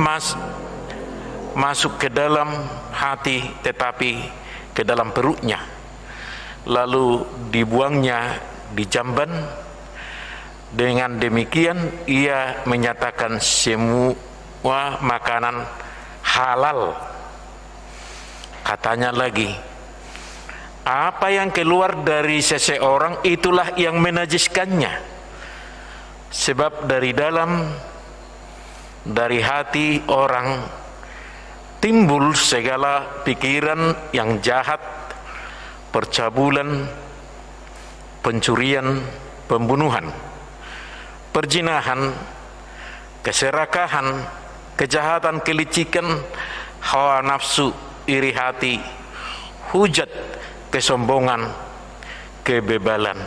masuk ke dalam hati tetapi ke dalam perutnya, lalu dibuangnya di jamban. Dengan demikian ia menyatakan semua makanan halal. Katanya lagi, apa yang keluar dari seseorang itulah yang menajiskannya, sebab dari hati orang timbul segala pikiran yang jahat, percabulan, pencurian, pembunuhan, perzinahan, keserakahan, kejahatan, kelicikan, hawa nafsu, iri hati, hujat, kesombongan, kebebalan.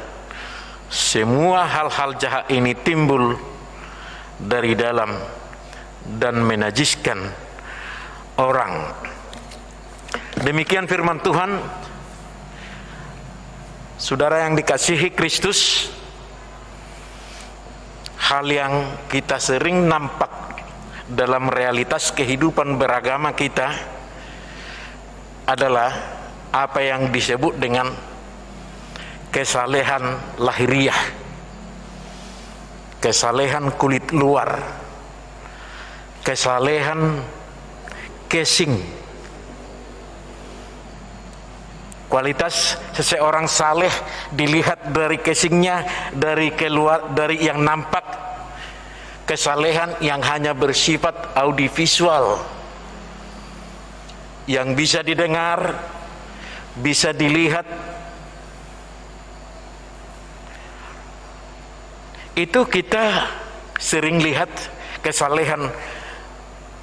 Semua hal-hal jahat ini timbul dari dalam dan menajiskan orang. Demikian firman Tuhan. Saudara yang dikasihi Kristus, hal yang kita sering nampak dalam realitas kehidupan beragama kita adalah apa yang disebut dengan kesalehan lahiriah, kesalehan kulit luar, kesalehan casing. Kualitas seseorang saleh dilihat dari casingnya, dari yang nampak. Kesalehan yang hanya bersifat audiovisual, yang bisa didengar, bisa dilihat, itu kita sering lihat kesalehan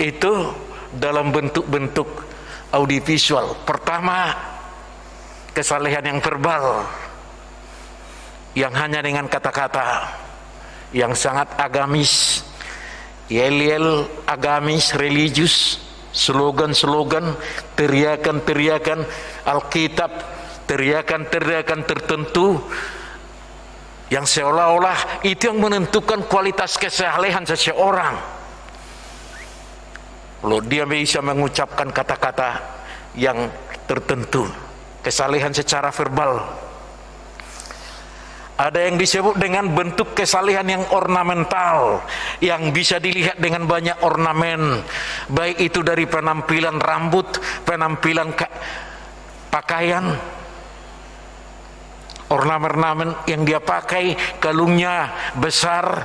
itu dalam bentuk-bentuk audiovisual. Pertama, kesalehan yang verbal, yang hanya dengan kata-kata, yang sangat agamis, yel-yel agamis, religius, slogan-slogan, teriakan-teriakan Alkitab, teriakan-teriakan tertentu, yang seolah-olah itu yang menentukan kualitas kesalehan seseorang. Kalau dia bisa mengucapkan kata-kata yang tertentu, kesalehan secara verbal. Ada yang disebut dengan bentuk kesalehan yang ornamental, yang bisa dilihat dengan banyak ornamen, baik itu dari penampilan rambut, penampilan pakaian, ornamen-ornamen yang dia pakai, kalungnya besar,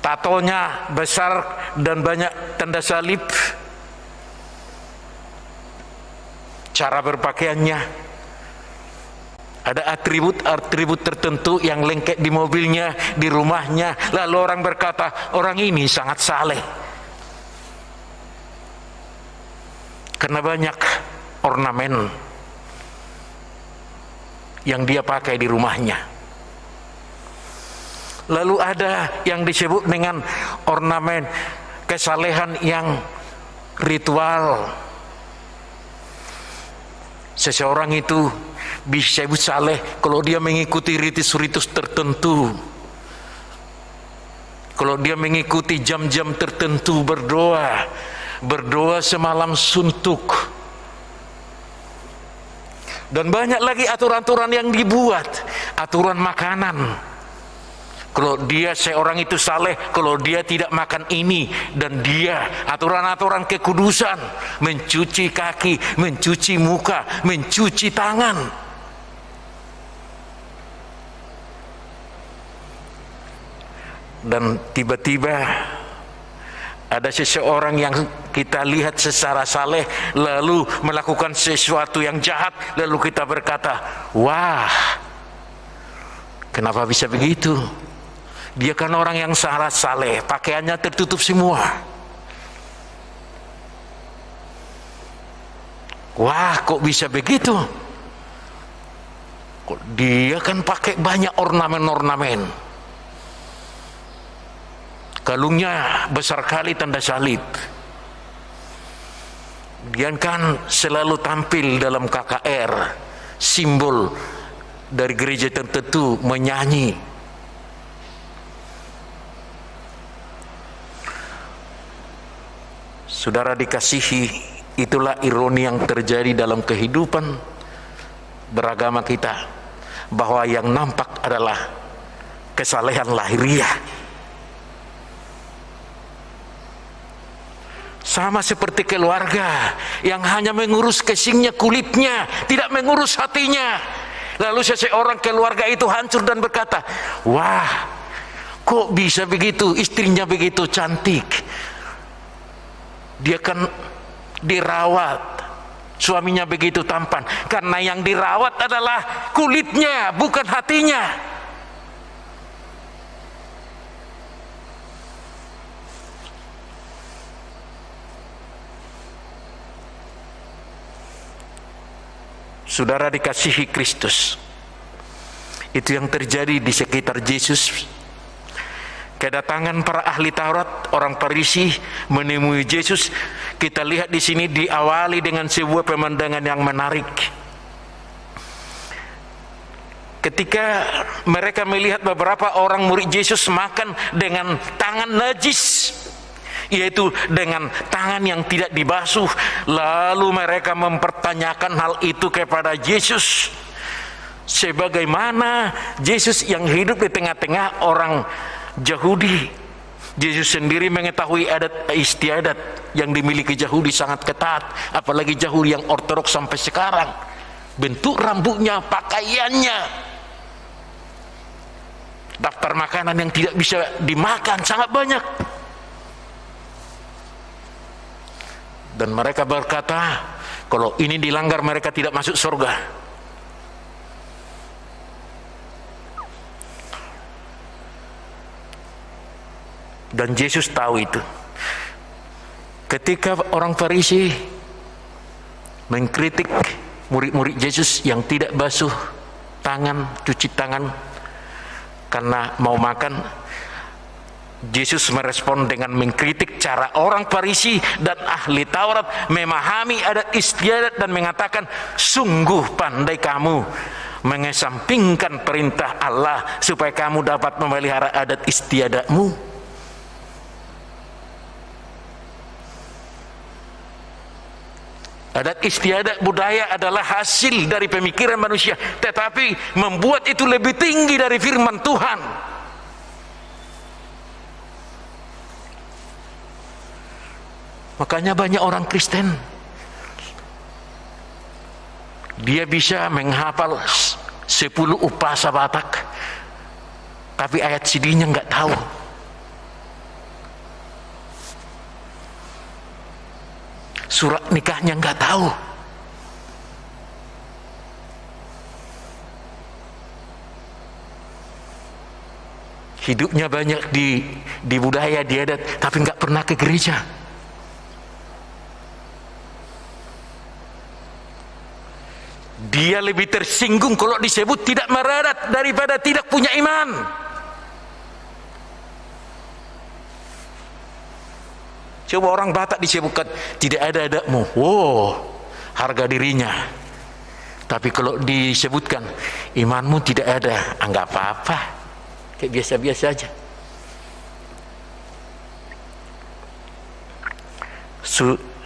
tatonya besar, dan banyak tanda salib, cara berpakaiannya. Ada atribut-atribut tertentu yang lengket di mobilnya, di rumahnya, lalu orang berkata, orang ini sangat saleh karena banyak ornamen yang dia pakai di rumahnya. Lalu ada yang disebut dengan ornamen kesalehan yang ritual. Seseorang itu bisa disebut saleh kalau dia mengikuti ritus-ritus tertentu, kalau dia mengikuti jam-jam tertentu berdoa semalam suntuk, dan banyak lagi aturan-aturan yang dibuat, aturan makanan. Kalau dia seorang itu saleh, kalau dia tidak makan ini dan dia, aturan-aturan kekudusan, mencuci kaki, mencuci muka, mencuci tangan. Dan tiba-tiba ada seseorang yang kita lihat secara saleh lalu melakukan sesuatu yang jahat, lalu kita berkata, wah, kenapa bisa begitu? Dia kan orang yang sangat saleh, pakaiannya tertutup semua. Wah, kok bisa begitu? Kok dia kan pakai banyak ornamen-ornamen. Kalungnya besar kali tanda salib. Dia kan selalu tampil dalam KKR, simbol dari gereja tertentu menyanyi. Saudara dikasihi, itulah ironi yang terjadi dalam kehidupan beragama kita, bahwa yang nampak adalah kesalehan lahiriah. Sama seperti keluarga yang hanya mengurus casingnya, kulitnya, tidak mengurus hatinya. Lalu seseorang keluarga itu hancur dan berkata, wah, kok bisa begitu, istrinya begitu cantik, dia kan dirawat, suaminya begitu tampan. Karena yang dirawat adalah kulitnya, bukan hatinya. Saudara dikasihi Kristus, itu yang terjadi di sekitar Yesus. Kedatangan para ahli Taurat, orang Farisi menemui Yesus. Kita lihat di sini diawali dengan sebuah pemandangan yang menarik. Ketika mereka melihat beberapa orang murid Yesus makan dengan tangan najis, yaitu dengan tangan yang tidak dibasuh, lalu mereka mempertanyakan hal itu kepada Yesus. Sebagaimana Yesus yang hidup di tengah-tengah orang Yahudi, Yesus sendiri mengetahui adat istiadat yang dimiliki Yahudi sangat ketat, apalagi Yahudi yang ortodoks sampai sekarang. Bentuk rambutnya, pakaiannya, daftar makanan yang tidak bisa dimakan sangat banyak. Dan mereka berkata, kalau ini dilanggar mereka tidak masuk surga. Dan Yesus tahu itu. Ketika orang Farisi mengkritik murid-murid Yesus yang tidak basuh tangan, cuci tangan karena mau makan, Yesus merespon dengan mengkritik cara orang Farisi dan ahli Taurat memahami adat istiadat dan mengatakan, sungguh pandai kamu mengesampingkan perintah Allah supaya kamu dapat memelihara adat istiadatmu. Adat istiadat budaya adalah hasil dari pemikiran manusia, tetapi membuat itu lebih tinggi dari firman Tuhan. Makanya banyak orang Kristen, dia bisa menghafal 10 upasa Batak, tapi ayat CD-nya nggak tahu. Surat nikahnya nggak tahu. Hidupnya banyak di budaya, di adat, tapi nggak pernah ke gereja. Dia lebih tersinggung kalau disebut tidak meradat daripada tidak punya iman. Coba orang Batak disebutkan tidak ada adatmu, wow, harga dirinya. Tapi kalau disebutkan imanmu tidak ada, enggak apa-apa, kayak biasa-biasa aja.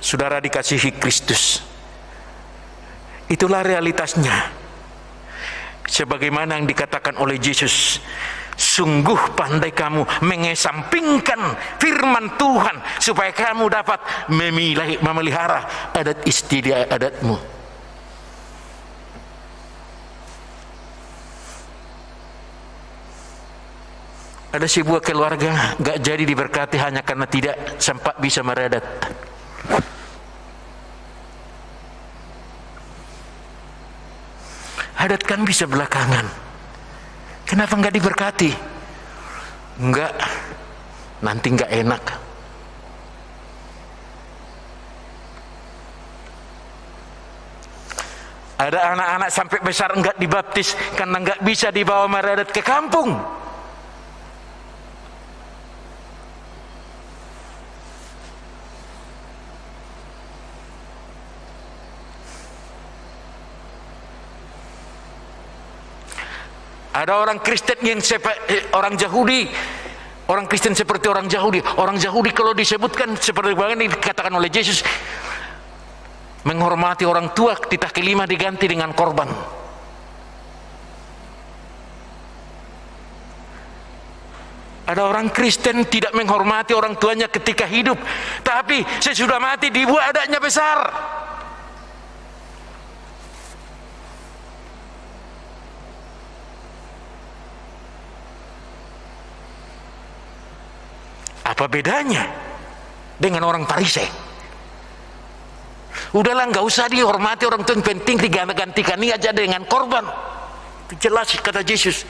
Saudara dikasihi Kristus, itulah realitasnya. Sebagaimana yang dikatakan oleh Yesus, sungguh pandai kamu mengesampingkan firman Tuhan supaya kamu dapat memelihara adat istiadatmu. Ada sebuah keluarga gak jadi diberkati hanya karena tidak sempat bisa meradat. Adat kan bisa belakangan. Kenapa nggak diberkati? Enggak, nanti nggak enak. Ada anak-anak sampai besar enggak dibaptis karena enggak bisa dibawa meradat ke kampung. Ada orang Kristen yang orang Yahudi, orang Kristen seperti orang Yahudi. Orang Yahudi kalau disebutkan seperti bagaimana dikatakan oleh Yesus, menghormati orang tua, titah kelima diganti dengan korban. Ada orang Kristen tidak menghormati orang tuanya ketika hidup, tapi sesudah mati dibuat adanya besar. Apa bedanya dengan orang Farisei? Udahlah, nggak usah dihormati orang tua, yang penting digantikan ini aja dengan korban. Itu jelas kata Yesus.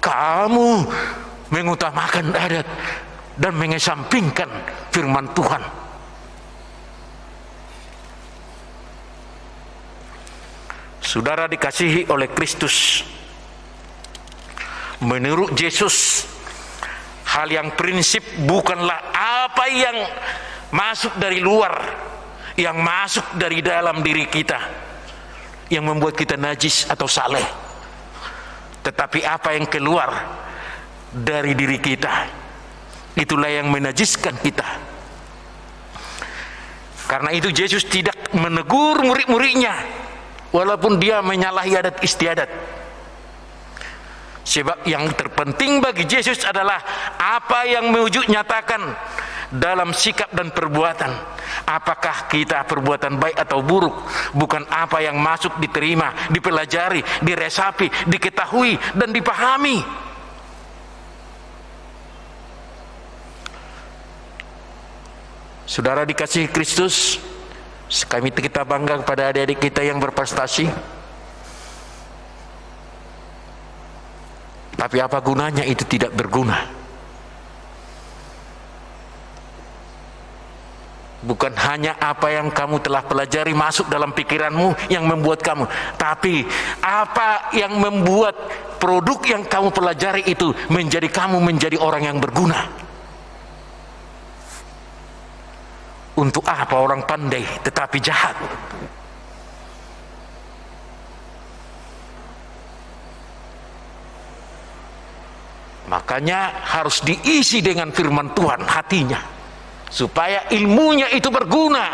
Kamu mengutamakan adat dan mengesampingkan firman Tuhan. Saudara dikasihi oleh Kristus, menurut Yesus, hal yang prinsip bukanlah apa yang masuk dari luar, yang masuk dari dalam diri kita yang membuat kita najis atau saleh, tetapi apa yang keluar dari diri kita, itulah yang menajiskan kita. Karena itu Yesus tidak menegur murid-muridnya walaupun dia menyalahi adat istiadat. Sebab yang terpenting bagi Yesus adalah apa yang mewujud nyatakan dalam sikap dan perbuatan. Apakah kita perbuatan baik atau buruk, bukan apa yang masuk diterima, dipelajari, diresapi, diketahui dan dipahami. Saudara dikasihi Kristus, kita bangga kepada adik-adik kita yang berprestasi. Tapi apa gunanya itu tidak berguna? Bukan hanya apa yang kamu telah pelajari masuk dalam pikiranmu yang membuat kamu, tapi apa yang membuat produk yang kamu pelajari itu menjadi kamu menjadi orang yang berguna. Untuk apa orang pandai tetapi jahat? Makanya harus diisi dengan firman Tuhan hatinya, supaya ilmunya itu berguna.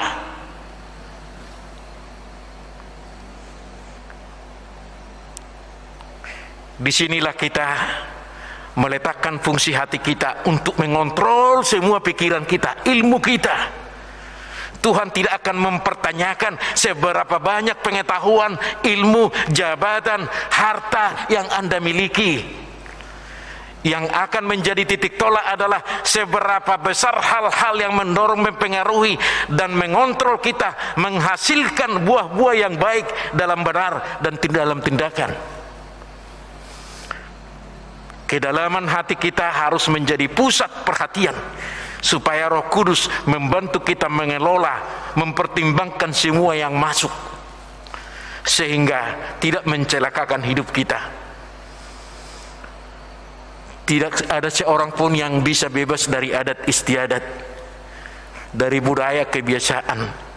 Disinilah kita meletakkan fungsi hati kita untuk mengontrol semua pikiran kita, ilmu kita. Tuhan tidak akan mempertanyakan seberapa banyak pengetahuan, ilmu, jabatan, harta yang Anda miliki. Yang akan menjadi titik tolak adalah seberapa besar hal-hal yang mendorong, mempengaruhi dan mengontrol kita, menghasilkan buah-buah yang baik dalam benar dan dalam tindakan. Kedalaman hati kita harus menjadi pusat perhatian, supaya Roh Kudus membantu kita mengelola, mempertimbangkan semua yang masuk, sehingga tidak mencelakakan hidup kita. Tidak ada seorang pun yang bisa bebas dari adat istiadat, dari budaya kebiasaan.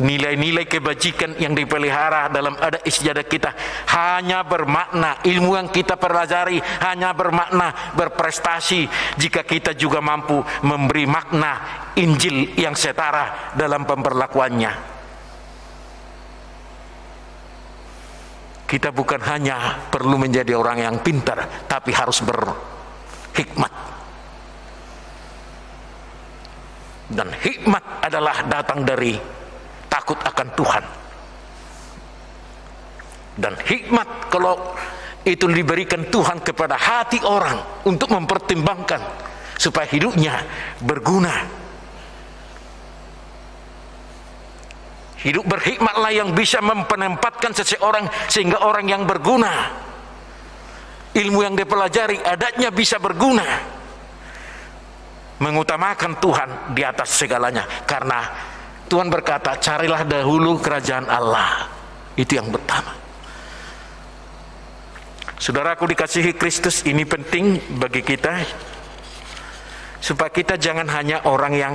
Nilai-nilai kebajikan yang dipelihara dalam adat istiadat kita hanya bermakna, ilmu yang kita pelajari hanya bermakna berprestasi jika kita juga mampu memberi makna Injil yang setara dalam pemberlakuannya. Kita bukan hanya perlu menjadi orang yang pintar, tapi harus berhikmat. Dan hikmat adalah datang dari takut akan Tuhan. Dan hikmat kalau itu diberikan Tuhan kepada hati orang untuk mempertimbangkan supaya hidupnya berguna. Hidup berhikmatlah yang bisa menempatkan seseorang sehingga orang yang berguna. Ilmu yang dipelajari, adatnya bisa berguna. Mengutamakan Tuhan di atas segalanya, karena Tuhan berkata, carilah dahulu kerajaan Allah. Itu yang pertama. Saudaraku dikasihi Kristus, ini penting bagi kita, supaya kita jangan hanya orang yang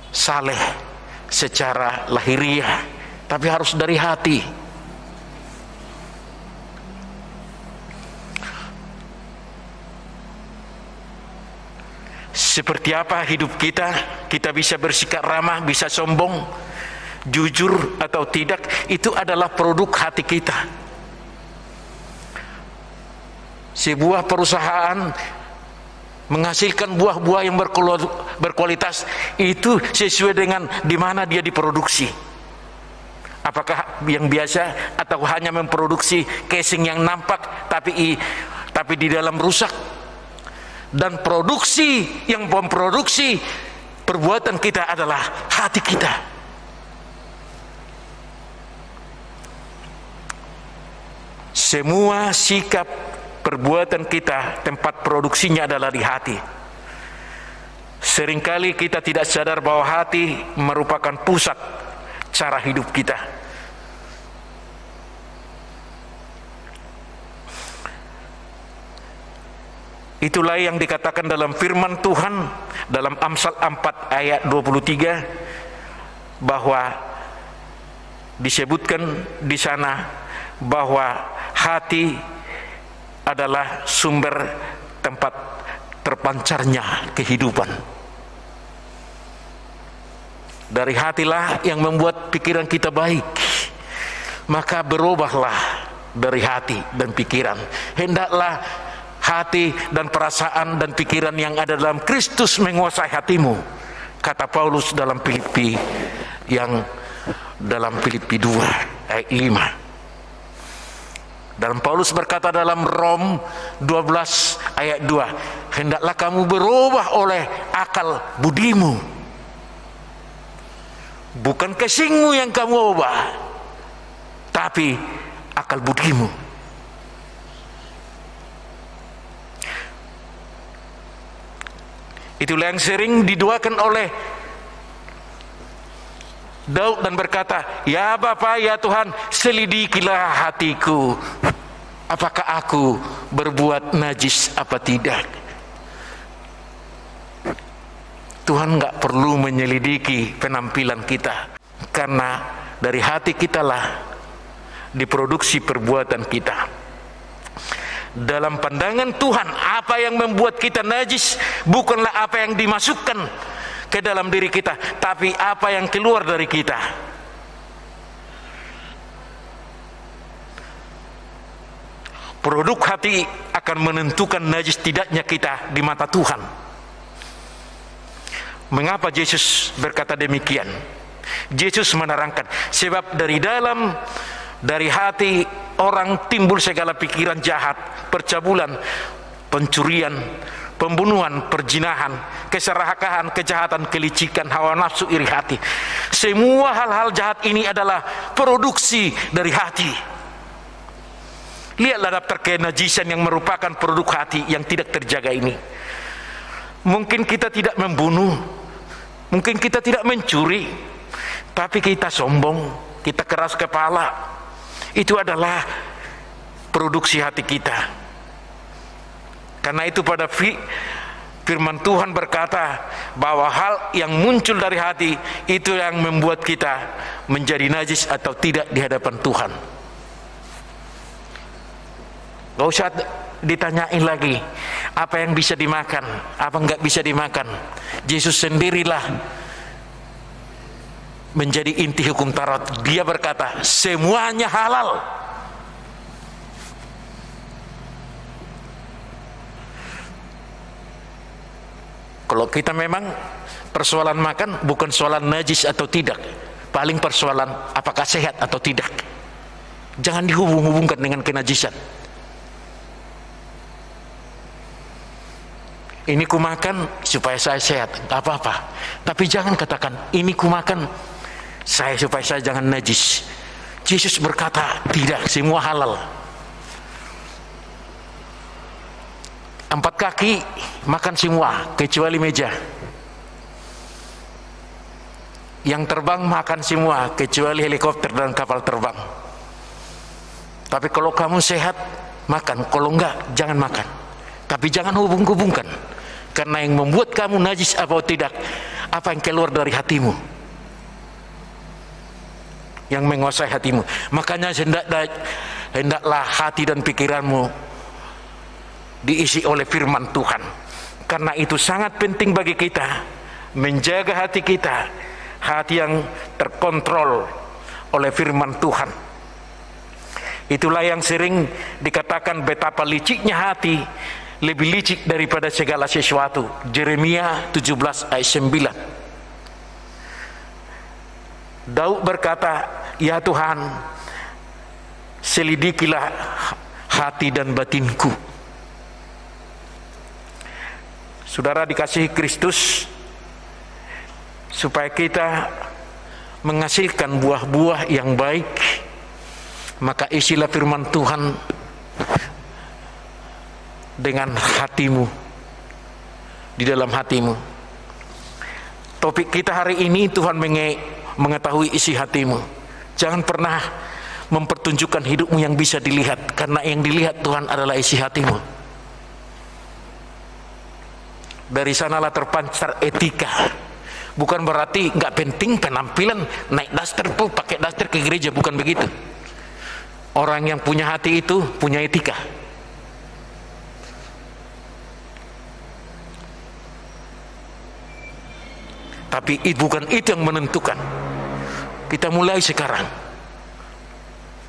saleh secara lahiriah, tapi harus dari hati. seperti apa hidup kita. Kita bisa bersikap ramah, bisa sombong, jujur atau tidak, itu adalah produk hati kita. Sebuah perusahaan menghasilkan buah-buah yang berkualitas itu sesuai dengan di mana dia diproduksi. Apakah yang biasa atau hanya memproduksi casing yang nampak tapi di dalam rusak. Dan produksi yang memproduksi perbuatan kita adalah hati kita. Semua sikap perbuatan kita tempat produksinya adalah di hati. Seringkali kita tidak sadar bahwa hati merupakan pusat cara hidup kita. Itulah yang dikatakan dalam firman Tuhan dalam Amsal 4 ayat 23, bahwa disebutkan di sana bahwa hati adalah sumber tempat terpancarnya kehidupan. Dari hatilah yang membuat pikiran kita baik. Maka berubahlah dari hati dan pikiran. Hendaklah hati dan perasaan dan pikiran yang ada dalam Kristus menguasai hatimu, kata Paulus dalam Filipi 2 ayat 5. Dan Paulus berkata dalam Rom 12 ayat 2, hendaklah kamu berubah oleh akal budimu. Bukan casingmu yang kamu ubah, tapi akal budimu. Itulah yang sering didoakan oleh Daud dan berkata, ya Bapa, ya Tuhan, selidikilah hatiku, apakah aku berbuat najis apa tidak. Tuhan nggak perlu menyelidiki penampilan kita, karena dari hati kitalah diproduksi perbuatan kita. Dalam pandangan Tuhan, apa yang membuat kita najis bukanlah apa yang dimasukkan ke dalam diri kita, tapi apa yang keluar dari kita. Produk hati akan menentukan najis tidaknya kita di mata Tuhan. Mengapa Yesus berkata demikian? Yesus menerangkan, sebab dari hati orang timbul segala pikiran jahat, percabulan, pencurian, pembunuhan, perzinahan, keserakahan, kejahatan, kelicikan, hawa nafsu, iri hati. Semua hal-hal jahat ini adalah produksi dari hati. Lihatlah daftar kenajisan yang merupakan produk hati yang tidak terjaga ini. Mungkin kita tidak membunuh, mungkin kita tidak mencuri, tapi kita sombong, kita keras kepala. Itu adalah produksi hati kita. Karena itu pada firman Tuhan berkata bahwa hal yang muncul dari hati itu yang membuat kita menjadi najis atau tidak di hadapan Tuhan. Gak usah ditanyain lagi apa yang bisa dimakan, apa enggak bisa dimakan. Yesus sendirilah menjadi inti hukum Taurat. Dia berkata semuanya halal. Kalau kita memang persoalan makan bukan soalan najis atau tidak, paling persoalan apakah sehat atau tidak. Jangan dihubung-hubungkan dengan kenajisan. Ini ku makan supaya saya sehat, tak apa-apa. Tapi jangan katakan ini ku makan supaya saya jangan najis. Yesus berkata tidak, semua halal. 4 kaki makan semua kecuali meja. Yang terbang makan semua kecuali helikopter dan kapal terbang. Tapi kalau kamu sehat makan, kalau enggak jangan makan. Tapi jangan hubung-hubungkan, karena yang membuat kamu najis atau tidak, apa yang keluar dari hatimu yang menguasai hatimu. Makanya hendaklah hati dan pikiranmu diisi oleh firman Tuhan. Karena itu sangat penting bagi kita menjaga hati kita, hati yang terkontrol oleh firman Tuhan. Itulah yang sering dikatakan betapa liciknya hati, lebih licik daripada segala sesuatu. Yeremia 17 ayat 9. Daud berkata, "Ya Tuhan, selidikilah hati dan batinku." Saudara dikasihi Kristus, supaya kita menghasilkan buah-buah yang baik, maka isilah firman Tuhan dengan hatimu, di dalam hatimu. Topik kita hari ini, Tuhan mengetahui isi hatimu. Jangan pernah mempertunjukkan hidupmu yang bisa dilihat, karena yang dilihat Tuhan adalah isi hatimu. Dari sanalah terpancar etika. Bukan berarti nggak penting penampilan, naik daster pun pakai daster ke gereja, bukan begitu. Orang yang punya hati itu punya etika. Tapi bukan itu yang menentukan. Kita mulai sekarang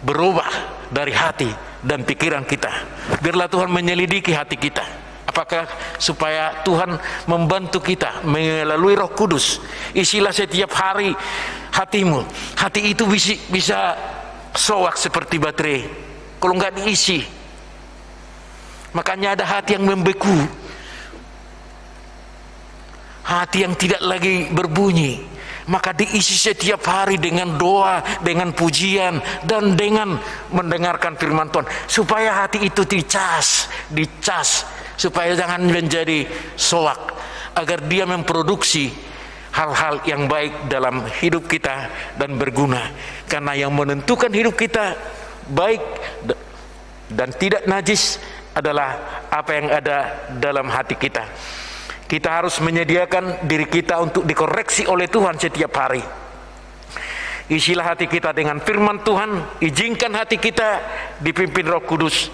berubah dari hati dan pikiran kita. Biarlah Tuhan menyelidiki hati kita. Apakah supaya Tuhan membantu kita melalui Roh Kudus. Isilah setiap hari hatimu. Hati itu bisa soak seperti baterai kalau nggak diisi. Makanya ada hati yang membeku, hati yang tidak lagi berbunyi. Maka diisi setiap hari dengan doa, dengan pujian, dan dengan mendengarkan firman Tuhan, supaya hati itu dicas, supaya jangan menjadi soak, agar dia memproduksi hal-hal yang baik dalam hidup kita dan berguna. Karena yang menentukan hidup kita baik dan tidak najis adalah apa yang ada dalam hati kita. Kita harus menyediakan diri kita untuk dikoreksi oleh Tuhan setiap hari. Isilah hati kita dengan firman Tuhan, izinkan hati kita dipimpin Roh Kudus,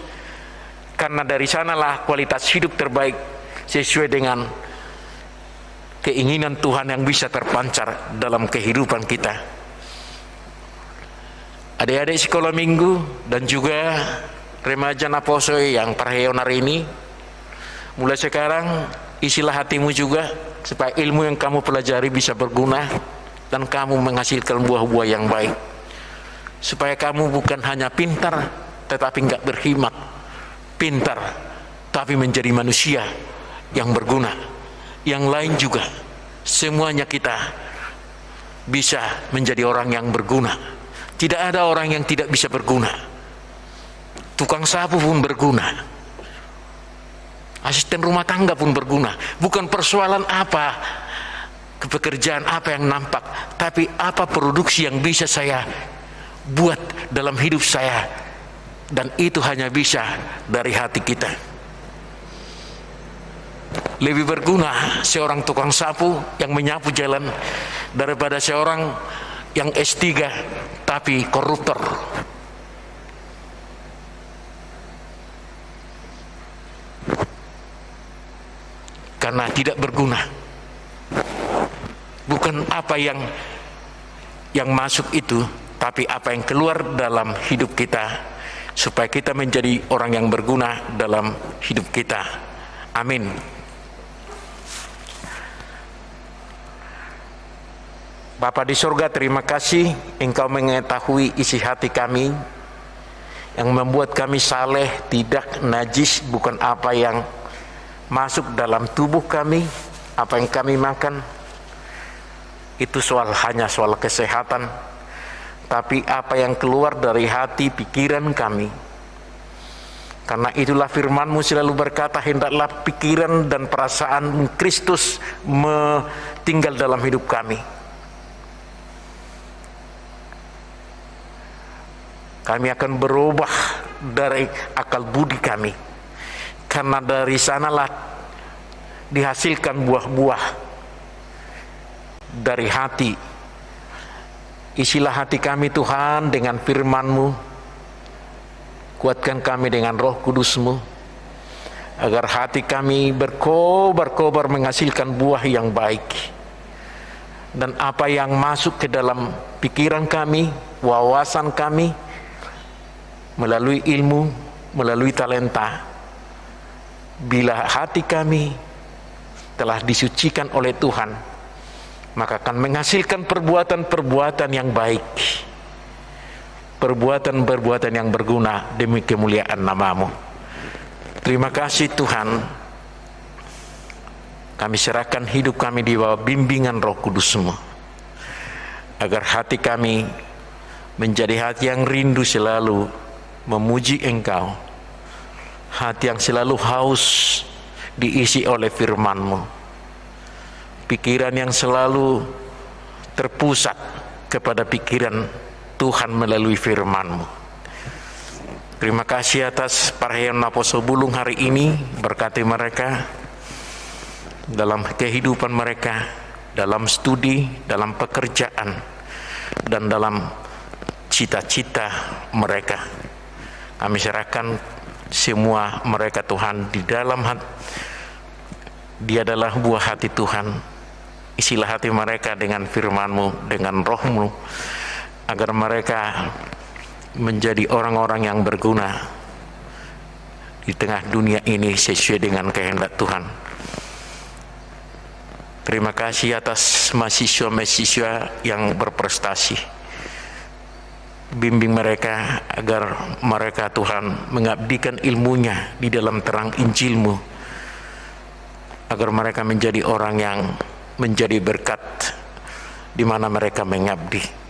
karena dari sanalah kualitas hidup terbaik sesuai dengan keinginan Tuhan yang bisa terpancar dalam kehidupan kita. Adik-adik sekolah minggu dan juga remaja Naposoe yang perhayon hari ini, mulai sekarang isilah hatimu juga, supaya ilmu yang kamu pelajari bisa berguna dan kamu menghasilkan buah-buah yang baik. Supaya kamu bukan hanya pintar tetapi enggak berkhidmat, pintar tapi menjadi manusia yang berguna. Yang lain juga, semuanya kita bisa menjadi orang yang berguna. Tidak ada orang yang tidak bisa berguna. Tukang sapu pun berguna, asisten rumah tangga pun berguna. Bukan persoalan apa, pekerjaan apa yang nampak, tapi apa produksi yang bisa saya buat dalam hidup saya, dan itu hanya bisa dari hati kita. Lebih berguna seorang tukang sapu yang menyapu jalan daripada seorang yang S3 tapi koruptor. Karena tidak berguna. Bukan apa yang masuk itu, tapi apa yang keluar dalam hidup kita, supaya kita menjadi orang yang berguna dalam hidup kita. Amin. Bapa di surga, terima kasih Engkau mengetahui isi hati kami, yang membuat kami saleh, tidak najis, bukan apa yang masuk dalam tubuh kami, apa yang kami makan itu hanya soal kesehatan, tapi apa yang keluar dari hati pikiran kami. Karena itulah firman-Mu selalu berkata, hendaklah pikiran dan perasaan Kristus tinggal dalam hidup kami. Kami akan berubah dari akal budi kami, karena dari sanalah dihasilkan buah-buah dari hati. Isilah hati kami Tuhan dengan firman-Mu, kuatkan kami dengan Roh Kudus-Mu, agar hati kami berkobar-kobar menghasilkan buah yang baik, dan apa yang masuk ke dalam pikiran kami, wawasan kami, melalui ilmu, melalui talenta, bila hati kami telah disucikan oleh Tuhan, maka akan menghasilkan perbuatan-perbuatan yang baik, perbuatan-perbuatan yang berguna demi kemuliaan nama-Mu. Terima kasih Tuhan, kami serahkan hidup kami di bawah bimbingan Roh Kudus-Mu, agar hati kami menjadi hati yang rindu selalu memuji Engkau, hati yang selalu haus diisi oleh firman-Mu, pikiran yang selalu terpusat kepada pikiran Tuhan melalui firman-Mu. Terima kasih atas perayaan Naposo Bulung hari ini, berkati mereka dalam kehidupan mereka, dalam studi, dalam pekerjaan, dan dalam cita-cita mereka. Kami serahkan semua mereka Tuhan di dalam hati. Dia adalah buah hati Tuhan. Isilah hati mereka dengan firman-Mu, dengan Roh-Mu, agar mereka menjadi orang-orang yang berguna di tengah dunia ini sesuai dengan kehendak Tuhan. Terima kasih atas mahasiswa-mahasiswa yang berprestasi. Bimbing mereka agar mereka Tuhan mengabdikan ilmunya di dalam terang Injil-Mu, agar mereka menjadi orang yang menjadi berkat di mana mereka mengabdi.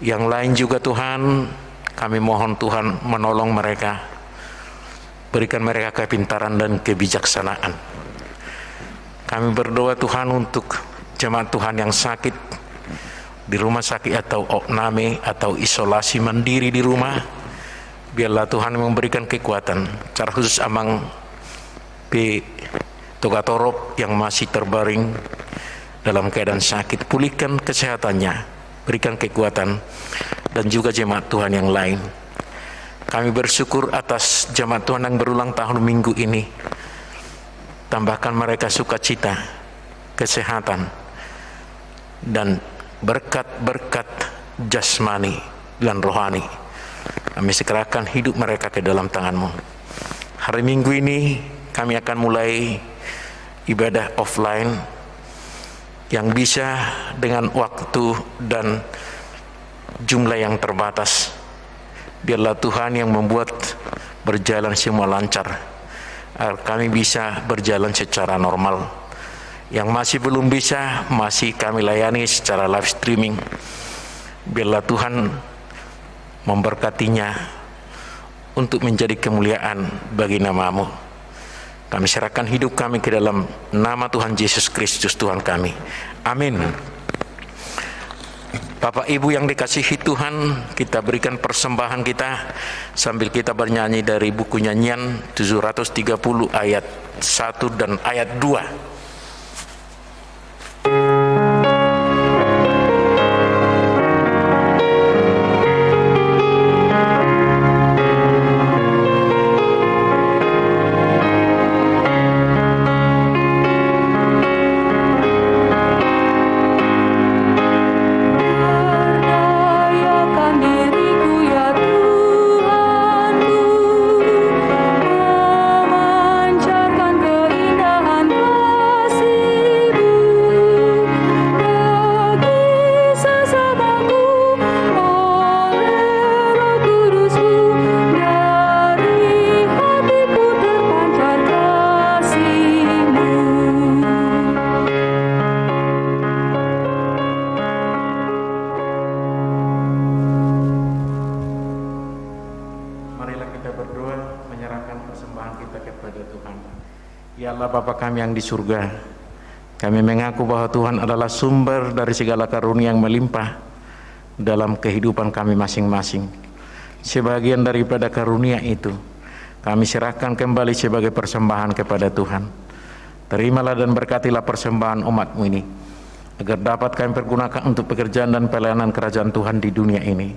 Yang lain juga Tuhan, kami mohon Tuhan menolong mereka, berikan mereka kepintaran dan kebijaksanaan. Kami berdoa Tuhan untuk jemaat Tuhan yang sakit di rumah sakit atau opname atau isolasi mandiri di rumah. Biarlah Tuhan memberikan kekuatan, secara khusus Amang P. Togatorop yang masih terbaring dalam keadaan sakit, pulihkan kesehatannya, berikan kekuatan, dan juga jemaat Tuhan yang lain. Kami bersyukur atas jemaat Tuhan yang berulang tahun minggu ini. Tambahkan mereka sukacita, kesehatan, dan berkat-berkat jasmani dan rohani. Kami serahkan hidup mereka ke dalam tangan-Mu. Hari Minggu ini kami akan mulai ibadah offline yang bisa dengan waktu dan jumlah yang terbatas. Biarlah Tuhan yang membuat berjalan semua lancar, agar kami bisa berjalan secara normal. Yang masih belum bisa, masih kami layani secara live streaming. Biarlah Tuhan memberkatinya untuk menjadi kemuliaan bagi nama-Mu. Kami serahkan hidup kami ke dalam nama Tuhan Yesus Kristus Tuhan kami. Amin. Bapak Ibu yang dikasihi Tuhan, kita berikan persembahan kita sambil kita bernyanyi dari buku nyanyian 730 ayat 1 dan ayat 2. Ya Allah Bapa kami yang di surga, kami mengaku bahwa Tuhan adalah sumber dari segala karunia yang melimpah dalam kehidupan kami masing-masing. Sebagian daripada karunia itu kami serahkan kembali sebagai persembahan kepada Tuhan. Terimalah dan berkatilah persembahan umat-Mu ini, agar dapat kami pergunakan untuk pekerjaan dan pelayanan kerajaan Tuhan di dunia ini.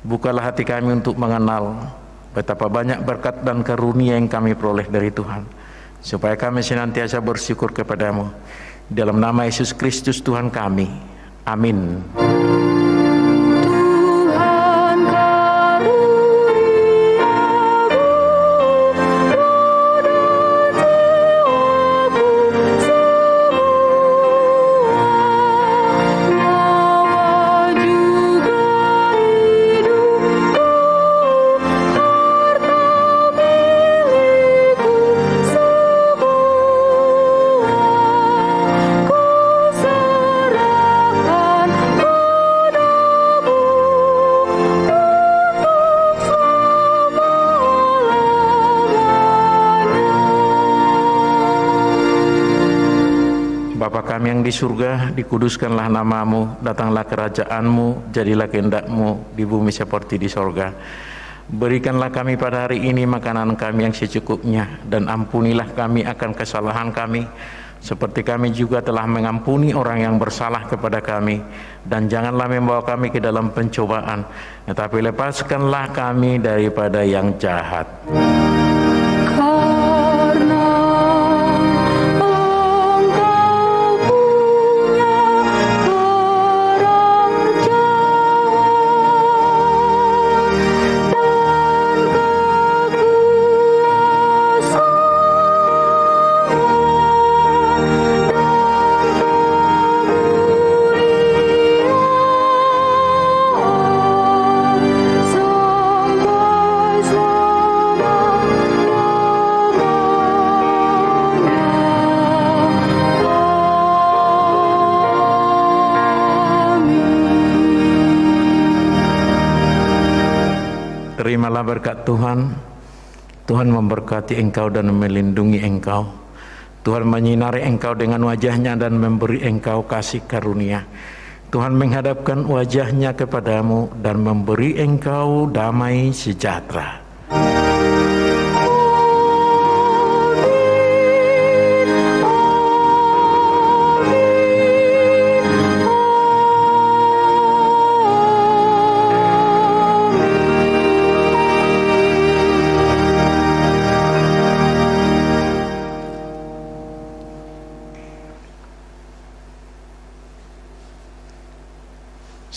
Bukalah hati kami untuk mengenal betapa banyak berkat dan karunia yang kami peroleh dari Tuhan, supaya kami senantiasa bersyukur kepadamu. Dalam nama Yesus Kristus Tuhan kami, amin. Bapa kami yang di surga, dikuduskanlah namamu, datanglah kerajaanmu, jadilah kehendakmu di bumi seperti di sorga. Berikanlah kami pada hari ini makanan kami yang secukupnya, dan ampunilah kami akan kesalahan kami, seperti kami juga telah mengampuni orang yang bersalah kepada kami. Dan janganlah membawa kami ke dalam pencobaan, tetapi lepaskanlah kami daripada yang jahat. Terimalah berkat Tuhan. Tuhan memberkati engkau dan melindungi engkau. Tuhan menyinari engkau dengan wajahnya dan memberi engkau kasih karunia. Tuhan menghadapkan wajahnya kepadamu dan memberi engkau damai sejahtera.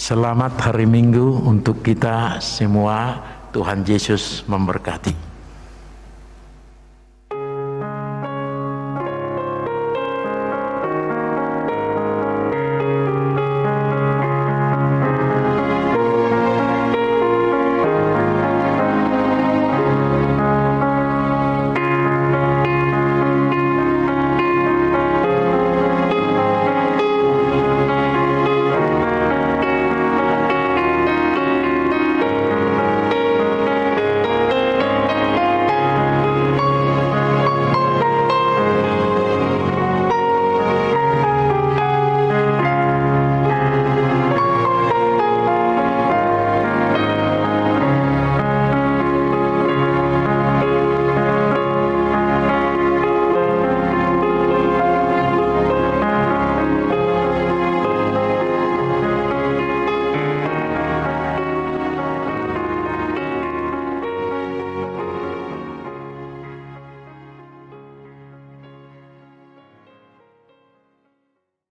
Selamat hari Minggu untuk kita semua. Tuhan Yesus memberkati.